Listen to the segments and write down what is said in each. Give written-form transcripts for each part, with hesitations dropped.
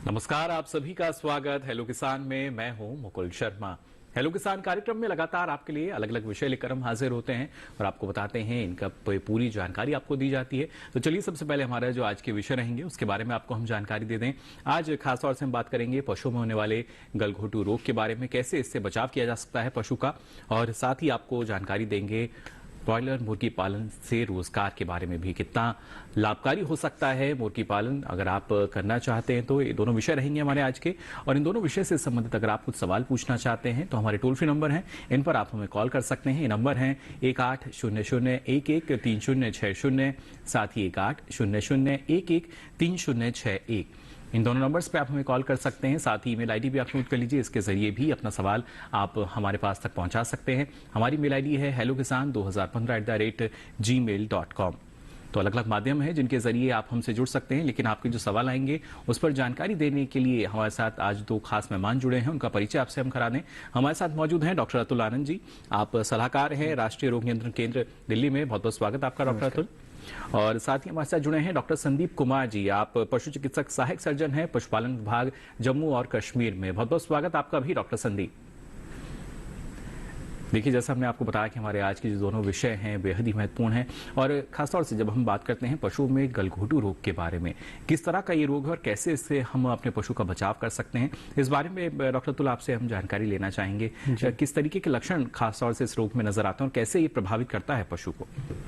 नमस्कार, आप सभी का स्वागत हेलो किसान में। मैं हूं मुकुल शर्मा। हेलो किसान कार्यक्रम में लगातार आपके लिए अलग अलग विषय लेकर हम हाजिर होते हैं और आपको बताते हैं, इनका पूरी जानकारी आपको दी जाती है। तो चलिए सबसे पहले हमारा जो आज के विषय रहेंगे उसके बारे में आपको हम जानकारी दे दें। आज खासतौर से हम बात करेंगे पशुओं में होने वाले गलघोटू रोग के बारे में, कैसे इससे बचाव किया जा सकता है पशु का, और साथ ही आपको जानकारी देंगे ब्रॉयलर मुर्गी पालन से रोजगार के बारे में भी, कितना लाभकारी हो सकता है मुर्गी पालन अगर आप करना चाहते हैं। तो ये दोनों विषय रहेंगे हमारे आज के, और इन दोनों विषय से संबंधित अगर आप कुछ सवाल पूछना चाहते हैं तो हमारे टोल फ्री नंबर हैं, इन पर आप हमें कॉल कर सकते हैं। ये नंबर हैं 1800113060, साथ ही 1800113061। इन दोनों नंबर्स पे आप हमें कॉल कर सकते हैं। साथ ही ईमेल आईडी भी आप नोट कर लीजिए, इसके जरिए भी अपना सवाल आप हमारे पास तक पहुंचा सकते हैं। हमारी मेल आईडी है hellokisan2015@gmail.com। तो अलग अलग माध्यम है जिनके जरिए आप हमसे जुड़ सकते हैं, लेकिन आपके जो सवाल आएंगे उस पर जानकारी देने के लिए हमारे साथ आज दो खास मेहमान जुड़े हैं, उनका परिचय आपसे हम करा दें। हमारे साथ मौजूद हैं डॉक्टर अतुल आनंद जी, आप सलाहकार हैं राष्ट्रीय रोग नियंत्रण केंद्र दिल्ली में। बहुत बहुत स्वागत आपका डॉक्टर अतुल। और साथ ही हमारे साथ जुड़े हैं डॉक्टर संदीप कुमार जी, आप पशु चिकित्सक सहायक सर्जन हैं पशुपालन विभाग जम्मू और कश्मीर में। बहुत बहुत स्वागत आपका भी डॉक्टर संदीप। देखिए, जैसा हमने आपको बताया कि हमारे आज के जो दोनों विषय हैं बेहद ही महत्वपूर्ण हैं, और खासतौर से जब हम बात करते हैं पशुओं में गलघोटू रोग के बारे में, किस तरह का ये रोग है और कैसे इससे हम अपने पशु का बचाव कर सकते हैं, इस बारे में डॉक्टर अतुल आपसे हम जानकारी लेना चाहेंगे। किस तरीके के लक्षण खासतौर से इस रोग में नजर आते हैं और कैसे ये प्रभावित करता है पशु को?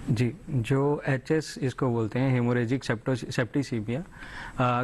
जी, जो HS इसको बोलते हैं, हेमोरेजिक सेप्टिसीमिया,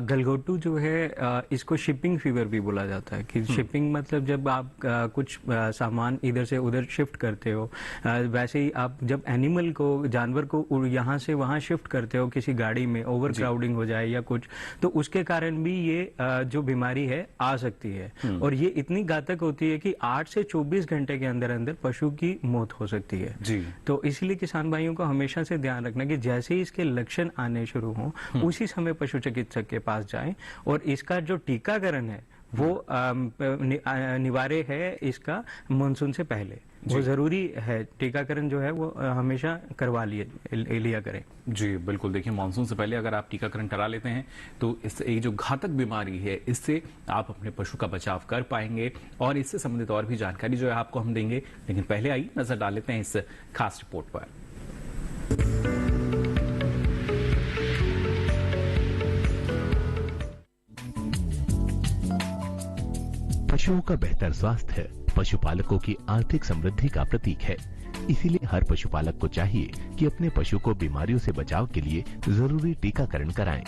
गलघोटू जो है इसको शिपिंग फीवर भी बोला जाता है। कि शिपिंग मतलब जब आप कुछ सामान इधर से उधर शिफ्ट करते हो, वैसे ही आप जब एनिमल को, जानवर को यहाँ से वहाँ शिफ्ट करते हो किसी गाड़ी में, ओवर क्राउडिंग हो जाए या कुछ, तो उसके कारण भी ये जो बीमारी है आ सकती है। और ये इतनी घातक होती है कि 8 से 24 घंटे के अंदर अंदर पशु की मौत हो सकती है जी। तो इसलिए किसान भाइयों को हमेशा से ध्यान रखना कि जैसे ही इसके लक्षण आने शुरू हों उसी समय पशु चिकित्सक के पास जाएं, और इसका जो टीकाकरण है वो निवार्य है इसका मानसून से पहले, वो जरूरी है। टीकाकरण जो है वो हमेशा करवा लिया करें। जी बिल्कुल। देखिए, मानसून से पहले अगर आप टीकाकरण करा लेते हैं तो इस एक जो घातक बीमारी है इससे आप अपने पशु का बचाव कर पाएंगे, और इससे संबंधित और भी जानकारी जो है आपको हम देंगे। लेकिन पहले आइए नजर डाल लेते हैं इस खास रिपोर्ट पर। पशुओं का बेहतर स्वास्थ्य पशुपालकों की आर्थिक समृद्धि का प्रतीक है। इसीलिए हर पशुपालक को चाहिए कि अपने पशु को बीमारियों से बचाव के लिए जरूरी टीकाकरण कराएं।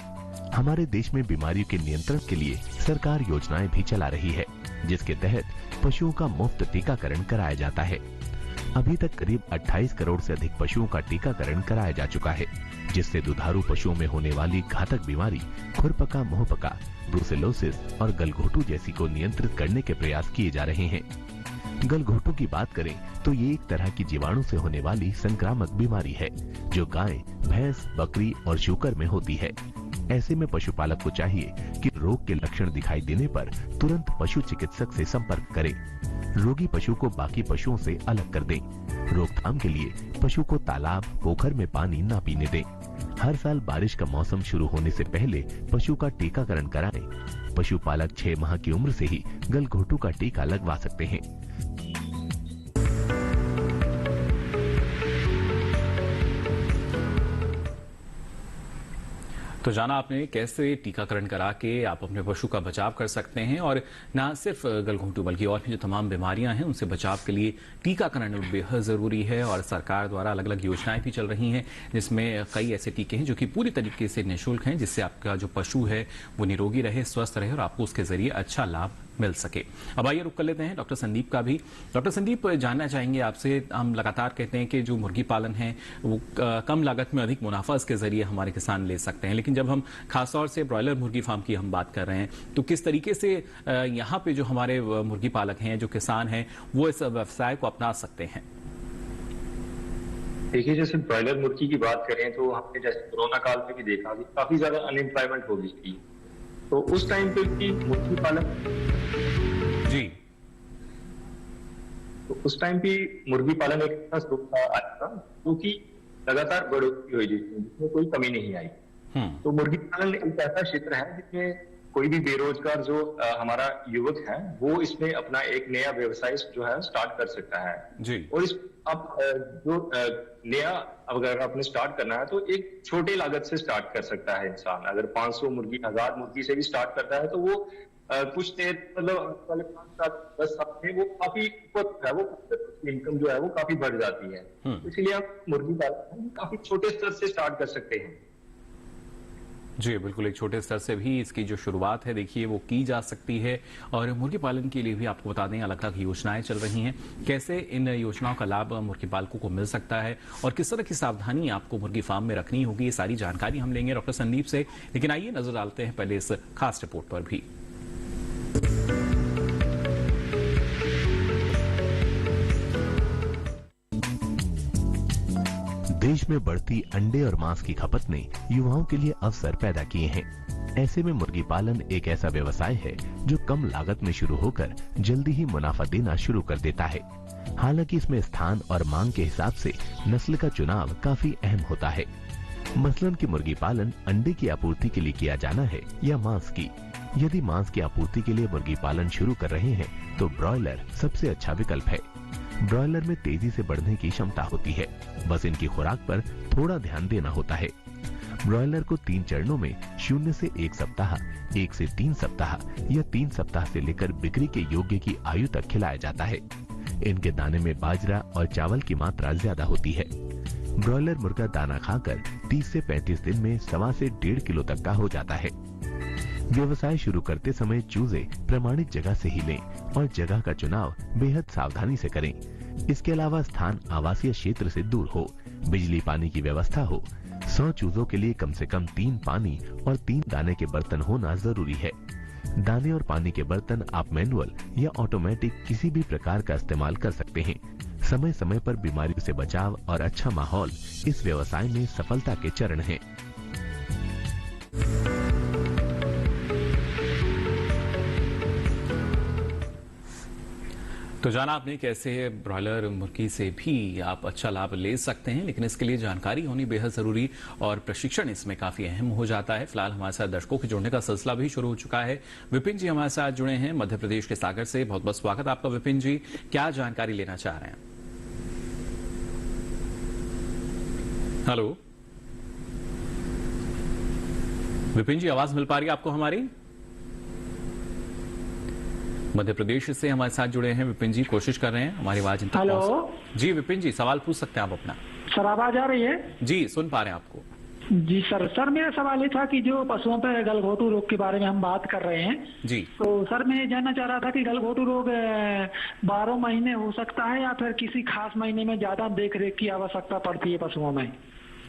हमारे देश में बीमारियों के नियंत्रण के लिए सरकार योजनाएं भी चला रही है, जिसके तहत पशुओं का मुफ्त टीकाकरण कराया जाता है। अभी तक करीब 28 करोड़ से अधिक पशुओं का टीकाकरण कराया जा चुका है, जिससे दुधारू पशुओं में होने वाली घातक बीमारी खुरपका, मुंहपका, ब्रुसेलोसिस और गलघोटू जैसी को नियंत्रित करने के प्रयास किए जा रहे हैं। गलघोटू की बात करें तो ये एक तरह की जीवाणु से होने वाली संक्रामक बीमारी है, जो गाय, भैंस, बकरी और शूकर में होती है। ऐसे में पशुपालक को चाहिए कि रोग के लक्षण दिखाई देने पर तुरंत पशु चिकित्सक से संपर्क करें। रोगी पशु को बाकी पशुओं से अलग कर दें। रोकथाम के लिए पशु को तालाब, पोखर में पानी न पीने दें। हर साल बारिश का मौसम शुरू होने से पहले पशु का टीकाकरण कराएं। पशुपालक 6 माह की उम्र से ही गलघोटू का टीका लगवा सकते हैं। तो जाना आपने कैसे टीकाकरण करा के आप अपने पशु का बचाव कर सकते हैं, और ना सिर्फ गलघोटू बल्कि और भी जो तमाम बीमारियां हैं उनसे बचाव के लिए टीकाकरण बेहद जरूरी है। और सरकार द्वारा अलग अलग योजनाएं भी चल रही हैं, जिसमें कई ऐसे टीके हैं जो कि पूरी तरीके से निःशुल्क हैं, जिससे आपका जो पशु है वो निरोगी रहे, स्वस्थ रहे और आपको उसके जरिए अच्छा लाभ मिल सके। अब आइए रुक कर लेते हैं डॉक्टर संदीप का भी। डॉक्टर संदीप, जानना चाहेंगे आपसे, हम लगातार कहते हैं कि जो मुर्गी पालन है वो कम लागत में अधिक मुनाफा इसके जरिए हमारे किसान ले सकते हैं, लेकिन जब हम खासतौर से ब्रॉयलर मुर्गी फार्म की हम बात कर रहे हैं तो किस तरीके से यहाँ पे जो हमारे मुर्गी पालक हैं, जो किसान हैं, वो इस व्यवसाय को अपना सकते हैं? देखिए, जैसे ब्रॉयलर मुर्गी की बात करें तो हमने जैसे कोरोना काल में भी देखा कि काफी ज्यादा अनएम्प्लॉयमेंट हो गई थी, तो उस टाइम पे भी मुर्गी पालन जी, तो उस टाइम पे मुर्गी पालन एक ऐसा स्रोत आया था क्योंकि लगातार बढ़ोतरी हुई जिसमें कोई कमी नहीं आई। तो मुर्गी पालन एक ऐसा क्षेत्र है जिसमें कोई भी बेरोजगार जो हमारा युवक है वो इसमें अपना एक नया व्यवसाय जो है स्टार्ट कर सकता है जी। और इस अब जो नया अगर आपने स्टार्ट करना है तो एक छोटे लागत से स्टार्ट कर सकता है इंसान। अगर 500 मुर्गी 1000 मुर्गी से भी स्टार्ट करता है तो वो कुछ देर मतलब 5-7-10 साल में वो काफी ऊपर है, वो इनकम जो है वो काफी बढ़ जाती है। इसलिए आप मुर्गी पालन काफी छोटे स्तर से स्टार्ट कर सकते हैं। जी बिल्कुल, एक छोटे स्तर से भी इसकी जो शुरुआत है देखिए वो की जा सकती है। और मुर्गी पालन के लिए भी आपको बता दें अलग अलग योजनाएं चल रही हैं, कैसे इन योजनाओं का लाभ मुर्गी पालकों को मिल सकता है और किस तरह की सावधानी आपको मुर्गी फार्म में रखनी होगी, ये सारी जानकारी हम लेंगे डॉक्टर संदीप से। लेकिन आइए नजर डालते हैं पहले इस खास रिपोर्ट पर भी। देश में बढ़ती अंडे और मांस की खपत ने युवाओं के लिए अवसर पैदा किए हैं। ऐसे में मुर्गी पालन एक ऐसा व्यवसाय है जो कम लागत में शुरू होकर जल्दी ही मुनाफा देना शुरू कर देता है। हालांकि इसमें स्थान और मांग के हिसाब से नस्ल का चुनाव काफी अहम होता है। मसलन कि मुर्गी पालन अंडे की आपूर्ति के लिए किया जाना है या मांस की। यदि मांस की आपूर्ति के लिए मुर्गी पालन शुरू कर रहे हैं तो ब्रॉयलर सबसे अच्छा विकल्प है। ब्रॉयलर में तेजी से बढ़ने की क्षमता होती है, बस इनकी खुराक पर थोड़ा ध्यान देना होता है। ब्रॉयलर को 3 चरणों में 0 से 1 सप्ताह, 1 से 3 सप्ताह या 3 सप्ताह से लेकर बिक्री के योग्य की आयु तक खिलाया जाता है। इनके दाने में बाजरा और चावल की मात्रा ज्यादा होती है। ब्रॉयलर मुर्गा दाना खाकर 30 से 35 दिन में 1.25 से 1.5 किलो तक का हो जाता है। व्यवसाय शुरू करते समय चूजे प्रमाणित जगह से ही लें और जगह का चुनाव बेहद सावधानी से करें। इसके अलावा स्थान आवासीय क्षेत्र से दूर हो, बिजली पानी की व्यवस्था हो। 100 चूजों के लिए कम से कम 3 पानी और 3 दाने के बर्तन होना जरूरी है। दाने और पानी के बर्तन आप मैनुअल या ऑटोमेटिक किसी भी प्रकार का इस्तेमाल कर सकते हैं। समय समय पर बीमारियों से बचाव और अच्छा माहौल इस व्यवसाय में सफलता के चरण हैं। तो जाना आपने कैसे ब्रॉयलर मुर्गी से भी आप अच्छा लाभ ले सकते हैं, लेकिन इसके लिए जानकारी होनी बेहद जरूरी और प्रशिक्षण इसमें काफी अहम हो जाता है। फिलहाल हमारे साथ दर्शकों के जुड़ने का सिलसिला भी शुरू हो चुका है। विपिन जी हमारे साथ जुड़े हैं मध्य प्रदेश के सागर से। बहुत बहुत स्वागत आपका विपिन जी, क्या जानकारी लेना चाह रहे हैं? हेलो विपिन जी, आवाज मिल पा रही है आपको हमारी? मध्य प्रदेश से हमारे साथ जुड़े हैं विपिन जी, कोशिश कर रहे हैं हमारी आवाज इन तक पहुंच। जी विपिन जी, सवाल पूछ सकते हैं आप अपना। सर आवाज आ रही है? जी सुन पा रहे हैं आपको। जी सर मेरा सवाल ये था कि जो पशुओं पर गलघोटू रोग के बारे में हम बात कर रहे हैं जी, तो सर मैं ये जानना चाह रहा था कि गलघोटू रोग 12 महीने हो सकता है या फिर किसी खास महीने में ज्यादा देख रेख की आवश्यकता पड़ती है पशुओं में?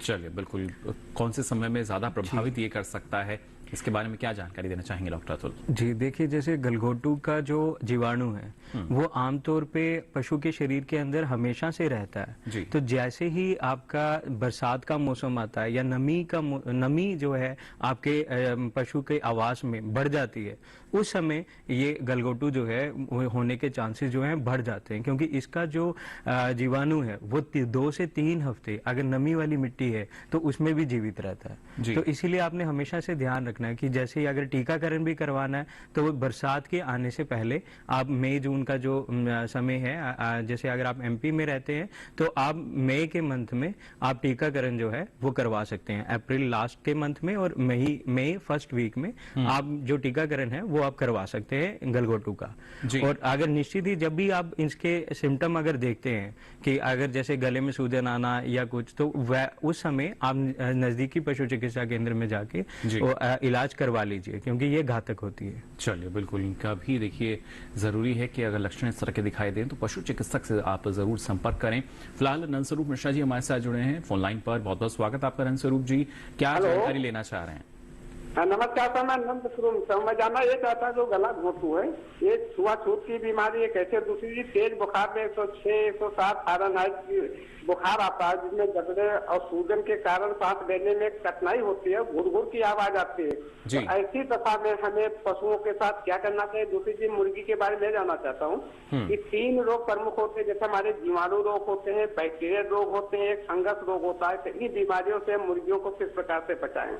चलिए बिल्कुल, कौन से समय में ज्यादा प्रभावित ये कर सकता है, इसके बारे में क्या जानकारी देना चाहेंगे डॉक्टर अतुल? जी देखिए, जैसे गलघोटू का जो जीवाणु है वो आमतौर पे पशु के शरीर के अंदर हमेशा से रहता है। तो जैसे ही आपका बरसात का मौसम आता है या नमी जो है आपके पशु के आवास में बढ़ जाती है, उस समय ये गलघोटू जो है होने के चांसेस जो हैं बढ़ जाते हैं, क्योंकि इसका जो जीवाणु है वो 2 से 3 हफ्ते अगर नमी वाली मिट्टी है तो उसमें भी जीवित रहता है। तो इसीलिए आपने हमेशा से ध्यान रखना है कि जैसे ही अगर टीकाकरण भी करवाना है तो वो बरसात के आने से पहले आप मई जून का जो समय है, जैसे अगर आप एमपी में रहते हैं तो आप मई के मंथ में आप टीकाकरण जो है वो करवा सकते हैं। अप्रैल लास्ट के मंथ में और मई फर्स्ट वीक में आप जो टीकाकरण है वो आप करवा सकते हैं गलघोटू का। और अगर निश्चित ही जब भी आप इसके सिम्टम अगर देखते हैं कि अगर जैसे गले में सूजन आना या कुछ, तो उस समय आप नजदीकी पशु चिकित्सा केंद्र में जाके इलाज करवा लीजिए, क्योंकि ये घातक होती है। चलिए बिल्कुल, इनका भी देखिए जरूरी है कि अगर लक्षण इस तरह के दिखाई दें तो पशु चिकित्सक से आप जरूर संपर्क करें। फिलहाल नंदस्वरूप मिश्रा जी हमारे साथ जुड़े हैं फोन लाइन पर। बहुत बहुत स्वागत आपका नंदस्वरूप जी, क्या जानकारी लेना चाह रहे हैं? नमस्कार सर, मैं नंदस्वरूप सर। मैं जानना ये चाहता जो गलघोटू है ये छुआछूत की बीमारी है कैसे? दूसरी तेज बुखार में 106-107 फारेनहाइट की बुखार आता है जिसमें जबड़े और सूजन के कारण सांस लेने में कठिनाई होती है, घुर की आवाज आती है। तो ऐसी दशा में हमें पशुओं के साथ क्या करना चाहिए? दूसरी चीज मुर्गी के बारे में जानना चाहता हूँ कि 3 रोग प्रमुख होते हैं, जैसे हमारे जीवाणु रोग होते हैं, बैक्टीरियल रोग होते हैं, एक फंगस रोग होता है। तो इन बीमारियों से मुर्गियों को किस प्रकार से बचाएं?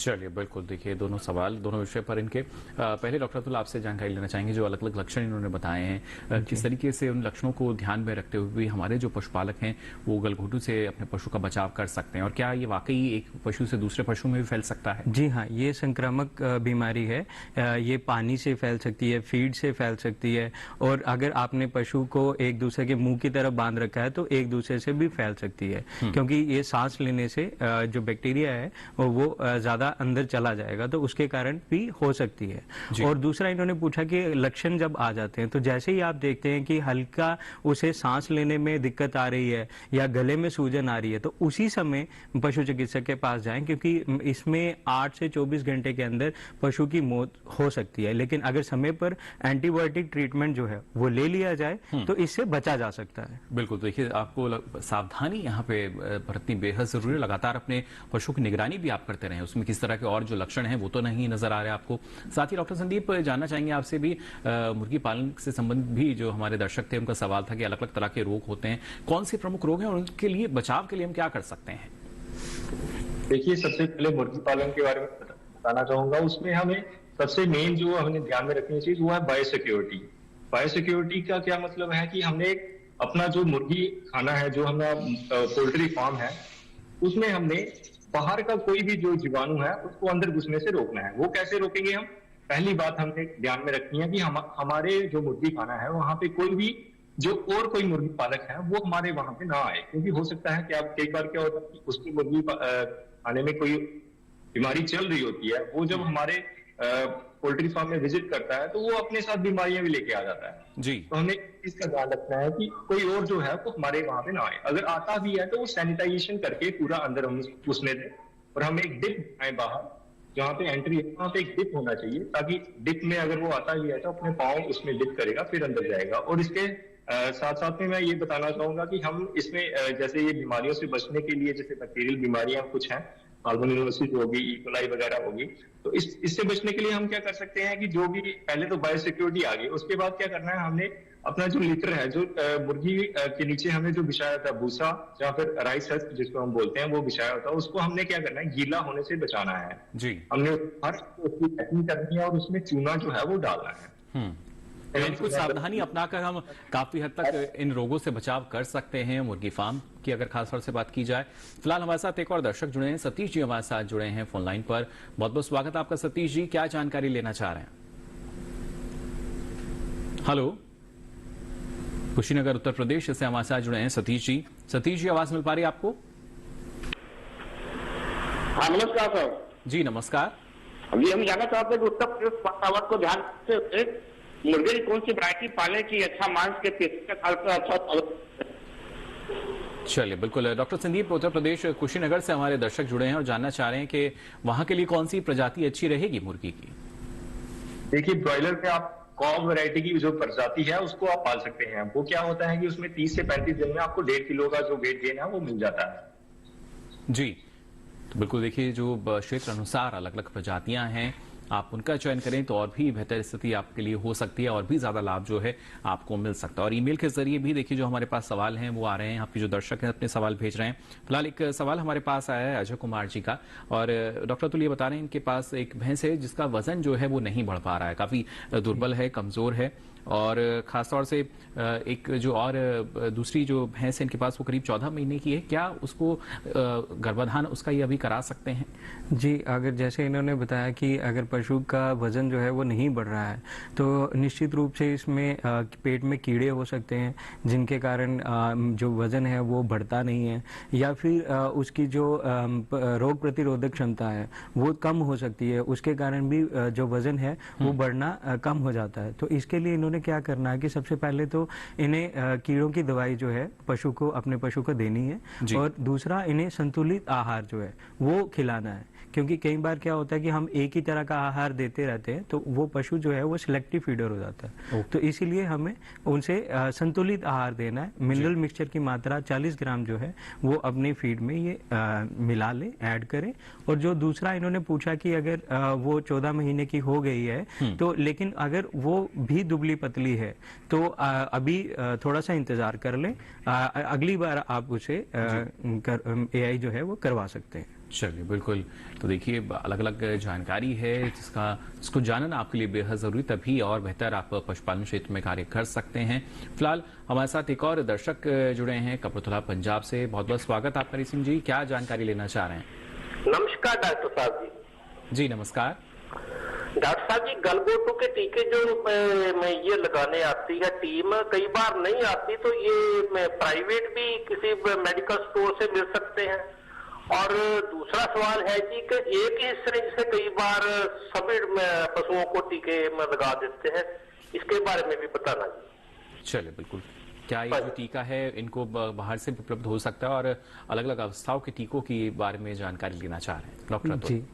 चलिए, बिल्कुल। देखिए, दोनों सवाल, दोनों विषय पर इनके पहले डॉक्टर अतुल आपसे जानकारी लेना चाहेंगे, जो अलग अलग लक्षण इन्होंने बताए हैं, किस तरीके से उन लक्षणों को ध्यान में रखते हुए भी हमारे जो पशुपालक हैं वो गलघोटू से अपने पशु का बचाव कर सकते हैं, और क्या ये वाकई एक पशु से दूसरे पशु में भी फैल सकता है? जी हाँ, ये संक्रामक बीमारी है। ये पानी से फैल सकती है, फीड से फैल सकती है, और अगर आपने पशु को एक दूसरे के मुंह की तरफ बांध रखा है तो एक दूसरे से भी फैल सकती है, क्योंकि ये सांस लेने से जो बैक्टीरिया है वो ज्यादा अंदर चला जाएगा, तो उसके कारण भी हो सकती है। और दूसरा इन्होंने पूछा कि लक्षण जब आ जाते हैं तो जैसे ही आप देखते हैं कि हल्का उसे सांस लेने में दिक्कत आ रही है या गले में सूजन आ रही है, तो उसी समय पशु चिकित्सक के पास जाएं, क्योंकि इसमें 8 से 24 घंटे के अंदर पशु की मौत हो सकती है। लेकिन अगर समय पर एंटीबायोटिक ट्रीटमेंट जो है वो ले लिया जाए तो इससे बचा जा सकता है। बिल्कुल। देखिए, आपको सावधानी यहाँ पे बरतनी बेहद जरूरी है। लगातार अपने पशु की निगरानी भी आप करते रहें, उसमें किस तरह के और जो लक्षण हैं वो तो नहीं नजर आ रहे आपको। साथ ही डॉक्टर संदीप, जानना चाहेंगे आपसे भी, मुर्गी पालन से संबंधित भी जो हमारे दर्शक थे उनका सवाल था कि अलग अलग तरह के रोग होते हैं, कौन से प्रमुख रोग हैं और उनके लिए बचाव के लिए हम क्या कर सकते हैं? देखिए, सबसे पहले मुर्गी पालन के बारे में बताना चाहूंगा। उसमें हमें सबसे मेन जो हमें ध्यान में रखनी चीज वो है बायोसिक्योरिटी। बायोसिक्योरिटी का क्या मतलब है कि हमने अपना जो मुर्गी खाना है, जो हमारा पोल्ट्री फार्म है, उसमें हमने बाहर का कोई भी जो जीवाणु है उसको अंदर घुसने से रोकना है। वो कैसे रोकेंगे हम? पहली बात हमने ध्यान में रखनी है कि हमारे जो मुर्गी खाना है वहां पे कोई भी जो और कोई मुर्गी पालक है वो हमारे वहां पे ना आए, क्योंकि हो सकता है कि आप कई बार क्या होता है कि उसकी मुर्गी खाने में कोई बीमारी चल रही होती है, वो जब हमारे पोल्ट्री फार्म में विजिट करता है तो वो अपने साथ बीमारियां भी लेके आ जाता है जी। तो हमें इसका ध्यान रखना है कि कोई और जो है वो हमारे वहां पे ना आए। अगर आता भी है तो वो सैनिटाइजेशन करके पूरा अंदर हम घुसने दें, और हमें एक डिप बनाए बाहर, जहाँ पे एंट्री है वहां पे एक डिप होना चाहिए, ताकि डिप में अगर वो आता ही है तो अपने पाँव उसमें डिप करेगा फिर अंदर जाएगा। और इसके साथ साथ में मैं ये बताना चाहूंगा कि हम इसमें जैसे ये बीमारियों से बचने के लिए, जैसे बैक्टीरियल बीमारियां कुछ हैं, साल्मोनेलोसिस होगी, ई कोलाई वगैरह होगी, तो इससे बचने के लिए हम क्या कर सकते हैं कि जो भी पहले तो बायोसिक्योरिटी आ गई, उसके बाद क्या करना है, हमने अपना जो लीटर है, जो मुर्गी के नीचे हमने जो बिछाया होता है भूसा या फिर राइस हस्क जिसको हम बोलते हैं, वो बिछाया होता है, उसको हमने क्या करना है, गीला होने से बचाना है जी। हमने उसकी पैकिंग करनी है और उसमें चूना जो है वो डालना है। कुछ सावधानी अपनाकर हम काफी हद तक इन रोगों से बचाव कर सकते हैं मुर्गी फार्म की, अगर खासतौर से बात की जाए। फिलहाल हमारे साथ एक और दर्शक जुड़े हैं, सतीश जी हमारे साथ जुड़े हैं फोन लाइन पर। बहुत बहुत स्वागत है आपका सतीश जी, क्या जानकारी लेना चाह रहे हैं? हेलो, कुशीनगर उत्तर प्रदेश से हमारे साथ जुड़े हैं सतीश जी। सतीश जी, आवाज मिल पा रही है आपको? हाँ, नमस्कार सर। जी नमस्कार। अभी हम जानना चाहते हैं कि उत्तर प्रदेश पशुपालन को ध्यान से मुर्गे की कौन सी वैरायटी पालने की अच्छा मांस के तीसरे साल पर अच्छा। चलिए, बिल्कुल। डॉक्टर संदीप, उत्तर प्रदेश कुशीनगर से हमारे दर्शक जुड़े हैं और जानना चाह रहे हैं कि वहां के लिए कौन सी प्रजाति अच्छी रहेगी मुर्गी की? देखिए, ब्रॉयलर पे आप कॉब वैरायटी की जो प्रजाति है उसको आप पाल सकते हैं। वो क्या होता है कि उसमें 30 से 35 दिन में आपको 1.5 किलो का जो वेट गेन है वो मिल जाता है। जी, तो बिल्कुल। देखिए, जो क्षेत्र अनुसार अलग अलग प्रजातियां हैं, आप उनका चयन करें तो और भी बेहतर स्थिति आपके लिए हो सकती है और भी ज्यादा लाभ जो है आपको मिल सकता है। और ईमेल के जरिए भी देखिए जो हमारे पास सवाल हैं वो आ रहे हैं, आपके जो दर्शक हैं अपने सवाल भेज रहे हैं। फिलहाल एक सवाल हमारे पास आया है अजय कुमार जी का, और डॉक्टर अतुल ये बता रहे हैं इनके पास एक भैंस है जिसका वजन जो है वो नहीं बढ़ पा रहा है, काफी दुर्बल है, कमजोर है, और खासतौर से एक जो और दूसरी जो भैंस है इनके पास वो करीब 14 महीने की है। क्या उसको गर्भाधान उसका ये अभी करा सकते हैं? जी, अगर जैसे इन्होंने बताया कि अगर पशु का वजन जो है वो नहीं बढ़ रहा है तो निश्चित रूप से इसमें पेट में कीड़े हो सकते हैं जिनके कारण जो वजन है वो बढ़ता नहीं है, या फिर उसकी जो रोग प्रतिरोधक क्षमता है वो कम हो सकती है, उसके कारण भी जो वजन है वो बढ़ना कम हो जाता है। तो इसके लिए इन्होंने क्या करना है कि सबसे पहले तो इन्हें कीड़ों की दवाई जो है अपने पशु को देनी है, और दूसरा इन्हें संतुलित आहार जो है वो खिलाना है, क्योंकि कई बार क्या होता है कि हम एक ही तरह का आहार देते रहते हैं तो वो पशु जो है वो सिलेक्टिव फीडर हो जाता है। तो इसीलिए हमें उनसे संतुलित आहार देना है। मिनरल मिक्सचर की मात्रा 40 ग्राम जो है वो अपने फीड में ये मिला ले, ऐड करें। और जो दूसरा इन्होंने पूछा कि अगर वो 14 महीने की हो गई है तो, लेकिन अगर वो भी दुबली पतली है तो अभी थोड़ा सा इंतजार कर लें, अगली बार आप उसे AI जो है वो करवा सकते हैं। चलिए, बिल्कुल। तो देखिए, अलग अलग जानकारी है जिसको जानना आपके लिए बेहद जरूरी, तभी और बेहतर आप पशुपालन क्षेत्र में कार्य कर सकते हैं। फिलहाल हमारे साथ एक और दर्शक जुड़े हैं कपूरथला पंजाब से। बहुत बहुत स्वागत आपका हरी सिंह जी, क्या जानकारी लेना चाह रहे हैं? नमस्कार डॉक्टर साहब जी। जी नमस्कार डॉक्टर साहब जी, गलघोटू के टीके जो मैं ये लगाने आती है टीम, कई बार नहीं आती, तो ये प्राइवेट भी किसी मेडिकल स्टोर से मिल सकते हैं? और दूसरा सवाल है जी कि एक ही सिरिंज से कई बार सभी पशुओं को टीके लगा देते हैं, इसके बारे में भी बताना जी। चलिए, बिल्कुल। क्या ये जो टीका है इनको बाहर से उपलब्ध हो सकता है, और अलग अलग अवस्थाओं के टीकों के बारे में जानकारी लेना चाह रहे हैं डॉक्टर? जी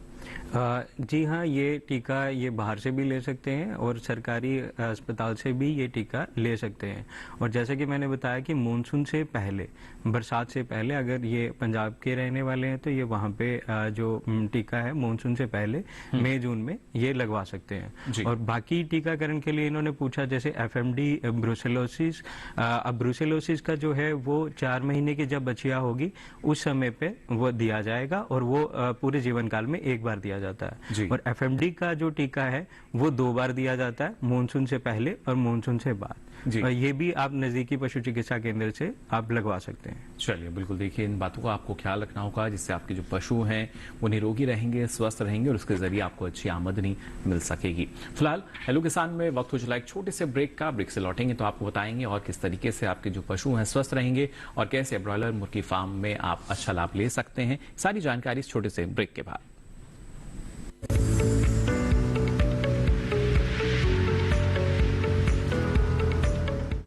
जी हाँ, ये टीका ये बाहर से भी ले सकते हैं और सरकारी अस्पताल से भी ये टीका ले सकते हैं। और जैसे कि मैंने बताया कि मानसून से पहले, बरसात से पहले, अगर ये पंजाब के रहने वाले हैं तो ये वहाँ पे जो टीका है मानसून से पहले मई जून में ये लगवा सकते हैं। और बाकी टीकाकरण के लिए इन्होंने पूछा, जैसे FMD ब्रुसेलोसिस, अब ब्रुसेलोसिस का जो है वो 4 महीने की जब बच्चियां होगी उस समय पे वो दिया जाएगा, और वो पूरे जीवन काल में एक बार दिया जाता है। और FMD का जो टीका है वो 2 बार दिया जाता है, मानसून से पहले और मानसून से बाद। और ये भी आप नजदीकी पशु चिकित्सा केंद्र से आप लगवा सकते हैं। चलिए, बिल्कुल। देखिए, इन बातों का आपको ख्याल रखना होगा, जिससे आपके जो पशु हैं वो निरोगी रहेंगे, स्वस्थ रहेंगे, और उसके जरिए आपको अच्छी आमदनी मिल सकेगी। फिलहाल हेलो किसान में वक्त हो चला एक छोटे से ब्रेक का। ब्रेक से लौटेंगे तो आपको बताएंगे और किस तरीके से आपके जो पशु हैं स्वस्थ रहेंगे, और कैसे ब्रॉयलर मुर्गी फार्म में आप अच्छा लाभ ले सकते हैं। सारी जानकारी इस छोटे से ब्रेक के बाद।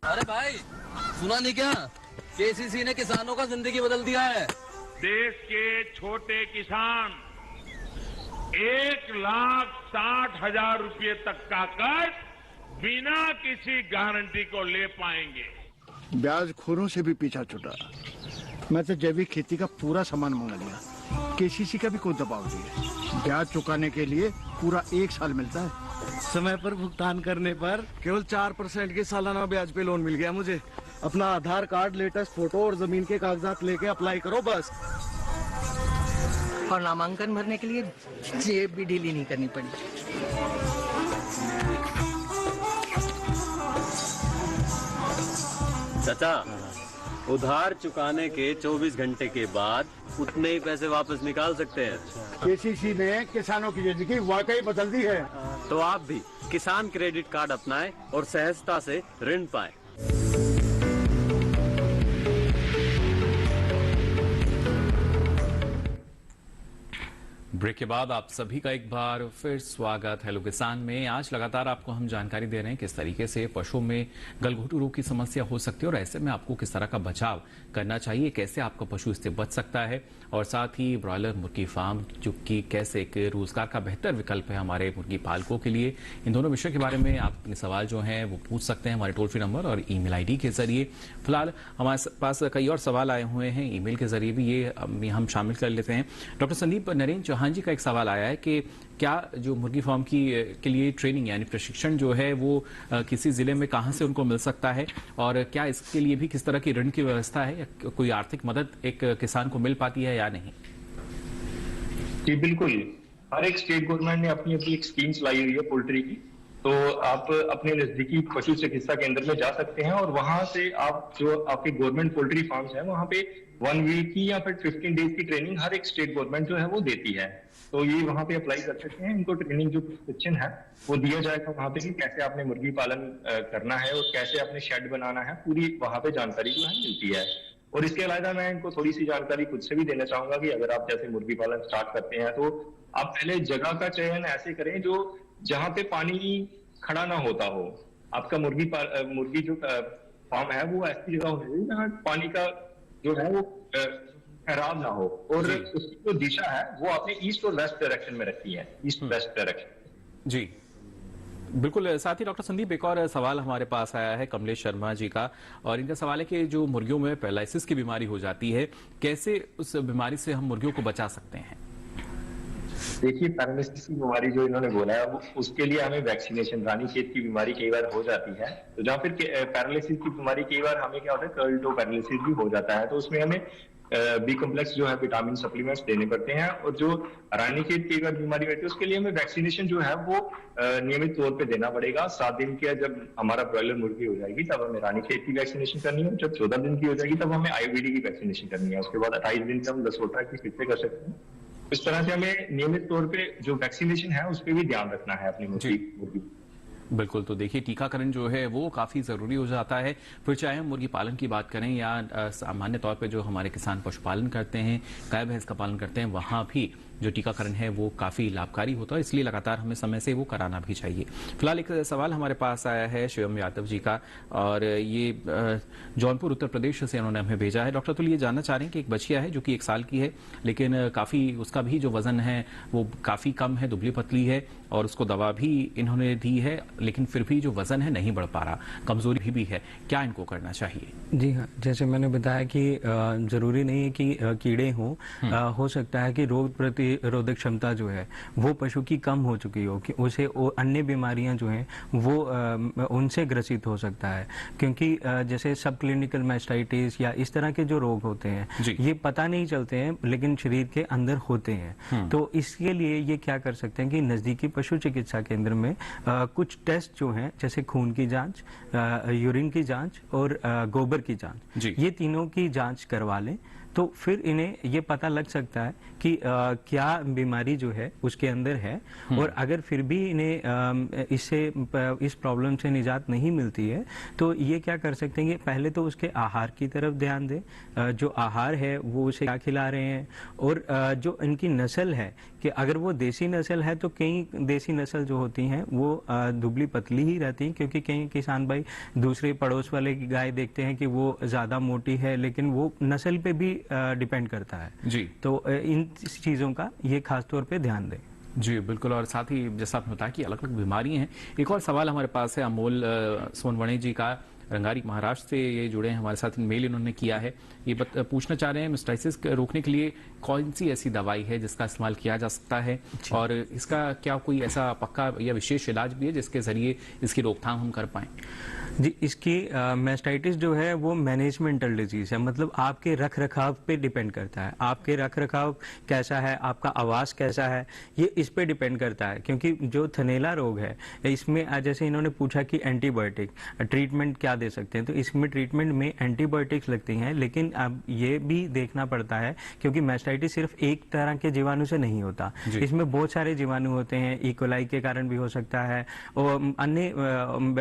अरे भाई, सुना नहीं क्या? KCC ने किसानों का जिंदगी बदल दिया है। देश के छोटे किसान 1,60,000 रुपये तक का कर्ज बिना किसी गारंटी को ले पाएंगे। ब्याज खोरों से भी पीछा छुटा। मैं तो जैविक खेती का पूरा सामान मंगा लिया। KCC का भी कोई दबाव नहीं है। ब्याज चुकाने के लिए पूरा 1 साल मिलता है। समय पर भुगतान करने पर केवल 4% के सालाना ब्याज पे लोन मिल गया मुझे। अपना आधार कार्ड, लेटेस्ट फोटो और जमीन के कागजात लेके अप्लाई करो बस। और नामांकन भरने के लिए जेब भी ढीली नहीं करनी पड़ी। चाचा, उधार चुकाने के 24 घंटे के बाद उतने ही पैसे वापस निकाल सकते हैं। KCC ने किसानों की जिंदगी वाकई बदल दी है। तो आप भी किसान क्रेडिट कार्ड अपनाएं और सहजता से ऋण पाएं। ब्रेक के बाद आप सभी का एक बार फिर स्वागत हेलो किसान में। आज लगातार आपको हम जानकारी दे रहे हैं किस तरीके से पशुओं में गलघोटू रोग की समस्या हो सकती है, और ऐसे में आपको किस तरह का बचाव करना चाहिए, कैसे आपका पशु इससे बच सकता है, और साथ ही ब्रॉयलर मुर्गी फार्म जो कि कैसे एक रोजगार का बेहतर विकल्प है हमारे मुर्गी पालकों के लिए। इन दोनों विषयों के बारे में आप अपने सवाल जो हैं वो पूछ सकते हैं हमारे टोल फ्री नंबर और ईमेल ID के जरिए। फिलहाल हमारे पास कई और सवाल आए हुए हैं ईमेल के जरिए भी, ये हम शामिल कर लेते हैं। डॉक्टर संदीप नरेंद्र चौहान जी का एक सवाल आया है कि क्या जो मुर्गी फार्म के लिए ट्रेनिंग यानी प्रशिक्षण जो है वो किसी जिले में कहां से उनको मिल सकता है, और क्या इसके लिए भी किस तरह की ऋण की व्यवस्था है या कोई आर्थिक मदद एक किसान को मिल पाती है या नहीं? जी बिल्कुल, हर एक स्टेट गवर्नमेंट ने अपनी अपनी एक स्कीम चलाई हुई है पोल्ट्री की। तो आप अपने नजदीकी पशु चिकित्सा केंद्र में जा सकते हैं, और वहां से आप जो आपके गवर्नमेंट पोल्ट्री फार्म्स हैं वहां पे 1 वीक की या फिर 15 डेज की ट्रेनिंग हर एक स्टेट गवर्नमेंट जो है वो देती है। तो ये वहां पे अप्लाई कर सकते हैं। इनको ट्रेनिंग जो प्रशिक्षण है वो दिया जाएगा वहां पे कि कैसे आपने मुर्गी पालन करना है और कैसे आपने शेड बनाना है, पूरी वहां पे जानकारी जो है मिलती है। और इसके अलावा मैं इनको थोड़ी सी जानकारी खुद से भी देना चाहूंगा कि अगर आप जैसे मुर्गी पालन स्टार्ट करते हैं तो आप पहले जगह का चयन ऐसे करें जो जहां पे पानी खड़ा ना होता हो। आपका मुर्गी जो फार्म है वो ऐसी जगह होनी चाहिए जहाँ पानी का जो है वो खराब ना हो, और उसकी जो दिशा है वो आपने ईस्ट और वेस्ट डायरेक्शन में रखी है, ईस्ट वेस्ट डायरेक्शन। जी बिल्कुल। साथ ही डॉक्टर संदीप एक और सवाल हमारे पास आया है कमलेश शर्मा जी का, और इनका सवाल है कि जो मुर्गियों में पैरालिसिस की बीमारी हो जाती है, कैसे उस बीमारी से हम मुर्गियों को बचा सकते हैं? देखिए, पैरालिसिस की बीमारी जो इन्होंने बोला है वो उसके लिए हमें वैक्सीनेशन, रानीखेत की बीमारी कई बार हो जाती है। तो जहाँ फिर पैरालिसिस की बीमारी कई बार हमें क्या होता है कर्ल टो पैरालिसिस भी हो जाता है, तो उसमें हमें बी कॉम्प्लेक्स जो है विटामिन सप्लीमेंट्स देने पड़ते हैं। और जो रानीखेत की अगर बीमारी रहती है उसके लिए हमें वैक्सीनेशन जो है वो नियमित तौर पे देना पड़ेगा। 7 दिन के जब हमारा ब्रॉयलर मुर्गी हो जाएगी तब हमें रानीखेत की वैक्सीनेशन करनी है, जब 14 दिन की हो जाएगी तब हमें आईवीडी की वैक्सीनेशन करनी है, उसके बाद 28 दिन से हम लसोटा की फिर से कर सकते हैं। इस तरह से हमें नियमित तौर पे जो वैक्सीनेशन है उस पर भी ध्यान रखना है अपनी मुर्गी। बिल्कुल, तो देखिए टीकाकरण जो है वो काफ़ी ज़रूरी हो जाता है, फिर चाहे हम मुर्गी पालन की बात करें या सामान्य तौर पे जो हमारे किसान पशुपालन करते हैं, गाय भैंस का पालन करते हैं, वहाँ भी जो टीकाकरण है वो काफ़ी लाभकारी होता है, इसलिए लगातार हमें समय से वो कराना भी चाहिए। फिलहाल एक सवाल हमारे पास आया है शिवम यादव जी का, और ये जौनपुर उत्तर प्रदेश से उन्होंने हमें भेजा है। डॉक्टर, तो ये जानना चाह रहे हैं कि एक बच्चिया है जो कि 1 साल की है, लेकिन काफ़ी उसका भी जो वजन है वो काफ़ी कम है, दुबली पतली है, और उसको दवा भी इन्होंने दी है, लेकिन फिर भी जो वजन है नहीं बढ़ पा रहा, कमजोरी भी है, क्या इनको करना चाहिए? जी हाँ, जैसे मैंने बताया कि जरूरी नहीं है कि कीड़े हों, हो सकता है कि रोग प्रतिरोधक क्षमता जो है वो पशु की कम हो चुकी हो, कि उसे अन्य बीमारियां जो हैं वो उनसे ग्रसित हो सकता है, क्योंकि जैसे सब क्लिनिकल मैस्टाइटिस या इस तरह के जो रोग होते हैं ये पता नहीं चलते हैं लेकिन शरीर के अंदर होते हैं। तो इसके लिए ये क्या कर सकते हैं कि नजदीकी पशु चिकित्सा केंद्र में कुछ टेस्ट जो हैं, जैसे खून की जांच, यूरिन की जांच और गोबर की जांच, ये तीनों की जांच करवा लें तो फिर इन्हें ये पता लग सकता है कि क्या बीमारी जो है उसके अंदर है। और अगर फिर भी इन्हें इस प्रॉब्लम से निजात नहीं मिलती है तो ये क्या कर सकते हैं कि पहले तो उसके आहार की तरफ ध्यान दें, जो आहार है वो उसे क्या खिला रहे हैं, और जो इनकी नस्ल है कि अगर वो देसी नस्ल है तो कई देसी नस्ल जो होती हैं वो दुबली पतली ही रहती हैं, क्योंकि कई किसान भाई दूसरे पड़ोस वाले की गाय देखते हैं कि वो ज्यादा मोटी है, लेकिन वो नस्ल पे भी डिपेंड करता है जी। तो इन चीजों का ये खास तौर पे ध्यान दें। जी बिल्कुल, और साथ ही जैसा आपने बताया कि अलग अलग बीमारी हैं। एक और सवाल हमारे पास है अमोल सोनवणे जी का, रंगारी महाराष्ट्र से ये जुड़े हैं हमारे साथ, मेल इन्होंने किया है। ये पूछना चाह रहे हैं मास्टाइटिस रोकने के लिए कौन सी ऐसी दवाई है जिसका इस्तेमाल किया जा सकता है, और इसका क्या कोई ऐसा पक्का या विशेष इलाज भी है जिसके जरिए इसकी रोकथाम हम कर पाएं? जी, इसकी मास्टाइटिस जो है वो मैनेजमेंटल डिजीज है, मतलब आपके रख रखाव पे डिपेंड करता है, आपके रख रखाव कैसा है, आपका आवास कैसा है, ये इस पे डिपेंड करता है। क्योंकि जो थनैला रोग है इसमें जैसे इन्होंने पूछा कि एंटीबायोटिक ट्रीटमेंट क्या दे सकते हैं, तो इसमें ट्रीटमेंट में एंटीबायोटिक्स लगती हैं, लेकिन अब ये भी देखना पड़ता है क्योंकि मास्टाइटिस सिर्फ एक तरह के जीवाणु से नहीं होता, इसमें बहुत सारे जीवाणु होते हैं, इकोलाई के कारण भी हो सकता है और अन्य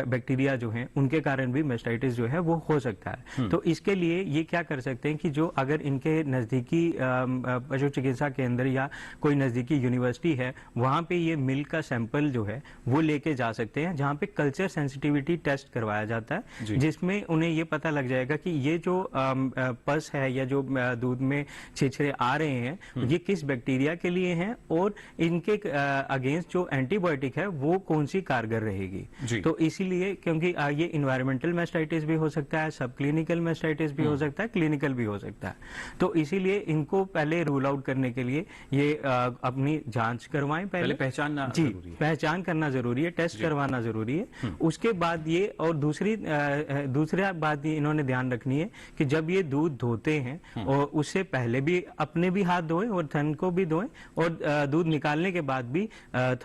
बैक्टीरिया जो हैं उनके कारण भी मास्टाइटिस जो है वो हो सकता है। तो इसके लिए ये क्या कर सकते हैं कि जो अगर इनके नजदीकी पशु चिकित्सा केंद्र या कोई नजदीकी यूनिवर्सिटी है वहां पे ये मिल्क का सैंपल जो है वो लेके जा सकते हैं, जहां पे कल्चर सेंसिटिविटी टेस्ट करवाया जाता है, जिसमें उन्हें ये पता लग जाएगा कि ये जो पस है या जो दूध में छिछरे आ रहे हैं ये किस बैक्टीरिया के लिए हैं और इनके अगेंस्ट जो एंटीबायोटिक है वो कौन सी कारगर रहेगी। तो इसीलिए क्योंकि ये इन्वायरमेंटल मास्टाइटिस भी हो सकता है, सब क्लिनिकल मास्टाइटिस भी हो सकता है, क्लिनिकल भी हो सकता है, तो इसीलिए इनको पहले रूल आउट करने के लिए ये अपनी जांच करवाएं, पहले पहचानना जरूरी है, पहचान करना जरूरी है, टेस्ट करवाना जरूरी है। उसके बाद ये और दूसरी बात ये इन्होंने ध्यान रखनी है कि जब ये दूध धोते हैं और उससे पहले भी अपने भी हाथ धोएं और थन को भी धोएं, और दूध निकालने के बाद भी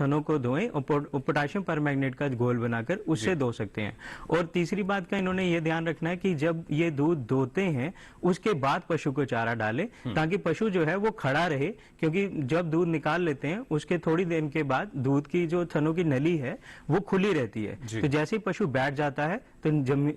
थनों को धोएं और पोटेशियम परमैंगनेट का घोल बनाकर उससे धो सकते हैं। और तीसरी बात का इन्होंने ये ध्यान रखना है कि जब ये दूध धोते हैं उसके बाद पशु को चारा डालें, ताकि पशु जो है वो खड़ा रहे, क्योंकि जब दूध निकाल लेते हैं उसके थोड़ी देर के बाद दूध की जो थनों की नली है वो खुली रहती है, तो जैसे ही पशु बैठ जाता है तो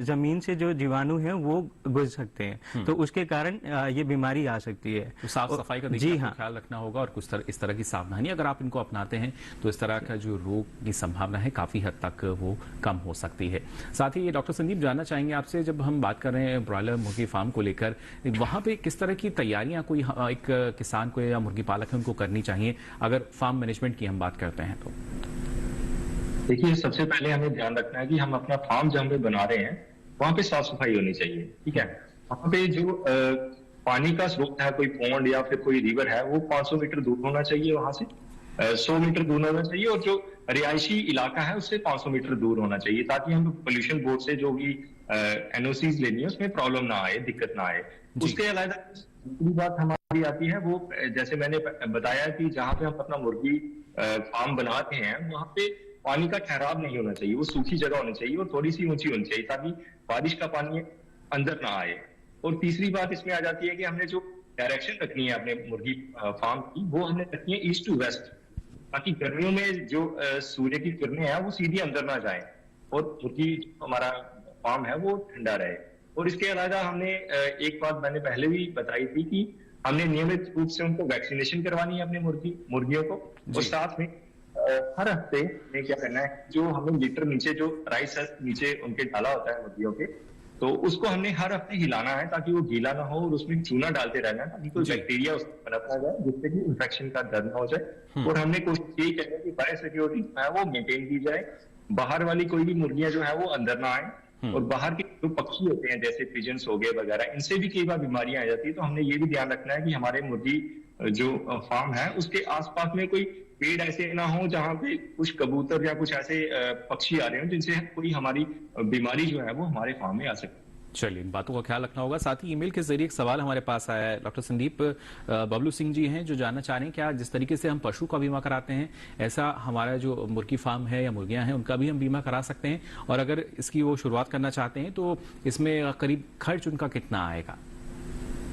जमीन से जो जीवाणु है वो घुस सकते हैं, तो उसके कारण ये बीमारी आ सकती है। तो साफ सफाई का ख्याल रखना होगा और कुछ इस तरह की सावधानी अगर आप इनको अपनाते हैं तो इस तरह का जो रोग की संभावना है काफी हद तक वो कम हो सकती है। साथ ही डॉक्टर संदीप जानना चाहेंगे आपसे, जब हम बात कर रहे हैं ब्रॉयलर मुर्गी फार्म को लेकर, वहां पे किस तरह की तैयारियां कोई एक किसान को या मुर्गी पालक है उनको करनी चाहिए अगर फार्म मैनेजमेंट की हम बात करते हैं तो? देखिए, सबसे पहले हमें ध्यान रखना है कि हम अपना फार्म जहां पे बना रहे हैं वहां पे साफ सफाई होनी चाहिए, ठीक है। वहां पे जो पानी का स्रोत है, कोई पॉन्ड या फिर कोई रिवर है, वो 500 मीटर दूर होना चाहिए, वहां से 100 मीटर दूर होना चाहिए, और जो रिहायशी इलाका है उससे 500 मीटर दूर होना चाहिए, ताकि हम पोल्यूशन बोर्ड से जो भी एनओसीज लेनी है उसमें प्रॉब्लम ना आए, दिक्कत ना आए। उसके अलावा दूसरी बात हमारी आती है वो, जैसे मैंने बताया कि जहाँ पे हम अपना मुर्गी फार्म बनाते हैं वहाँ पे पानी का ठहराव नहीं होना चाहिए, वो सूखी जगह होनी चाहिए और थोड़ी सी ऊंची होनी चाहिए ताकि बारिश का पानी अंदर ना आए। और तीसरी बात इसमें आ जाती है कि हमने जो डायरेक्शन रखनी है अपने मुर्गी फार्म की, वो हमने रखनी है ईस्ट टू वेस्ट, ताकि गर्मियों में जो सूर्य की किरणें हैं वो सीधी अंदर ना जाए और मुर्गी हमारा फार्म है वो ठंडा रहे। और इसके अलावा हमने एक बात मैंने पहले भी बताई थी कि हमने नियमित रूप से उनको वैक्सीनेशन करवानी है अपने मुर्गियों को, और साथ में हर हफ्ते में क्या करना है, जो हमने लीटर नीचे जो राइस नीचे उनके डाला होता है मुर्गियों के, तो उसको हमने हर हफ्ते हिलाना है ताकि वो गीला ना हो, और उसमें चूना डालते रहना है ताकि कोई बैक्टीरिया उसमें पनप ना जाए जिससे कि इन्फेक्शन का डर ना हो जाए। और हमने कोशिश यही करनी है कि बायो सिक्योरिटी है वो मेंटेन की जाए, बाहर वाली कोई भी मुर्गियां जो है वो अंदर ना आए, और बाहर के जो पक्षी होते हैं जैसे पिजन्स हो गए वगैरह, इनसे भी कई बार बीमारियां आ जाती है। तो हमने ये भी ध्यान रखना है कि हमारे मुर्गी जो फार्म है उसके आसपास में कोई पेड़ ऐसे ना हो जहाँ पे कुछ कबूतर या कुछ ऐसे पक्षी आ रहे हो जिनसे कोई हमारी बीमारी जो है वो हमारे फार्म में आ सकती है। चलिए, इन बातों का ख्याल रखना होगा। साथ ही ईमेल के जरिए एक सवाल हमारे पास आया है, डॉक्टर संदीप बबलू सिंह जी हैं जो जानना चाह रहे हैं क्या जिस तरीके से हम पशु का बीमा कराते हैं ऐसा हमारा जो मुर्गी फार्म है या मुर्गियां हैं उनका भी हम बीमा करा सकते हैं, और अगर इसकी वो शुरुआत करना चाहते हैं तो इसमें करीब खर्च उनका कितना आएगा,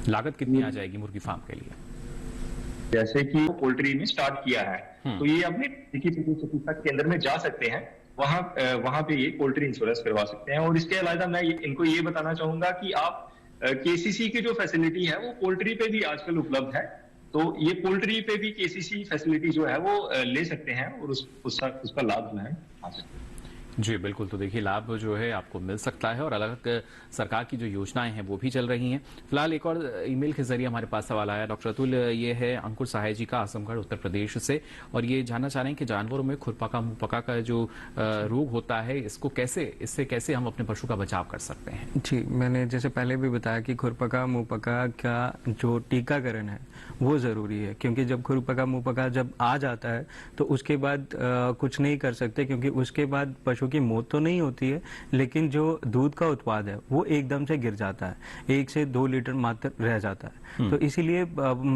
लागत कितनी आ जाएगी मुर्गी फार्म के लिए? जैसे कि पोल्ट्री में स्टार्ट किया है तो ये अपने चिकित्सा केंद्र में जा सकते हैं, वहां पे ये पोल्ट्री इंश्योरेंस करवा सकते हैं। और इसके अलावा मैं इनको ये बताना चाहूंगा कि आप केसीसी की जो फैसिलिटी है वो पोल्ट्री पे भी आजकल उपलब्ध है, तो ये पोल्ट्री पे भी केसीसी फैसिलिटी जो है वो ले सकते हैं और उसका लाभ जो है आ सकते हैं। जी बिल्कुल, तो देखिए लाभ जो है आपको मिल सकता है और अलग सरकार की जो योजनाएं हैं वो भी चल रही हैं। फिलहाल एक और ईमेल के जरिए हमारे पास सवाल आया डॉक्टर अतुल, ये है अंकुर सहाय जी का आजमगढ़ उत्तर प्रदेश से, और ये जानना चाह रहे हैं कि जानवरों में खुरपका मुंहपका का जो रोग होता है इससे कैसे हम अपने पशु का बचाव कर सकते हैं? जी, मैंने जैसे पहले भी बताया कि खुरपका मुंहपका का जो टीकाकरण है वो जरूरी है, क्योंकि जब खुरपका मुंहपका जब आ जाता है तो उसके बाद कुछ नहीं कर सकते, क्योंकि उसके बाद पशु की मौत तो नहीं होती है लेकिन जो दूध का उत्पाद है वो एकदम से गिर जाता है, 1 से 2 लीटर मात्र रह जाता है। तो इसीलिए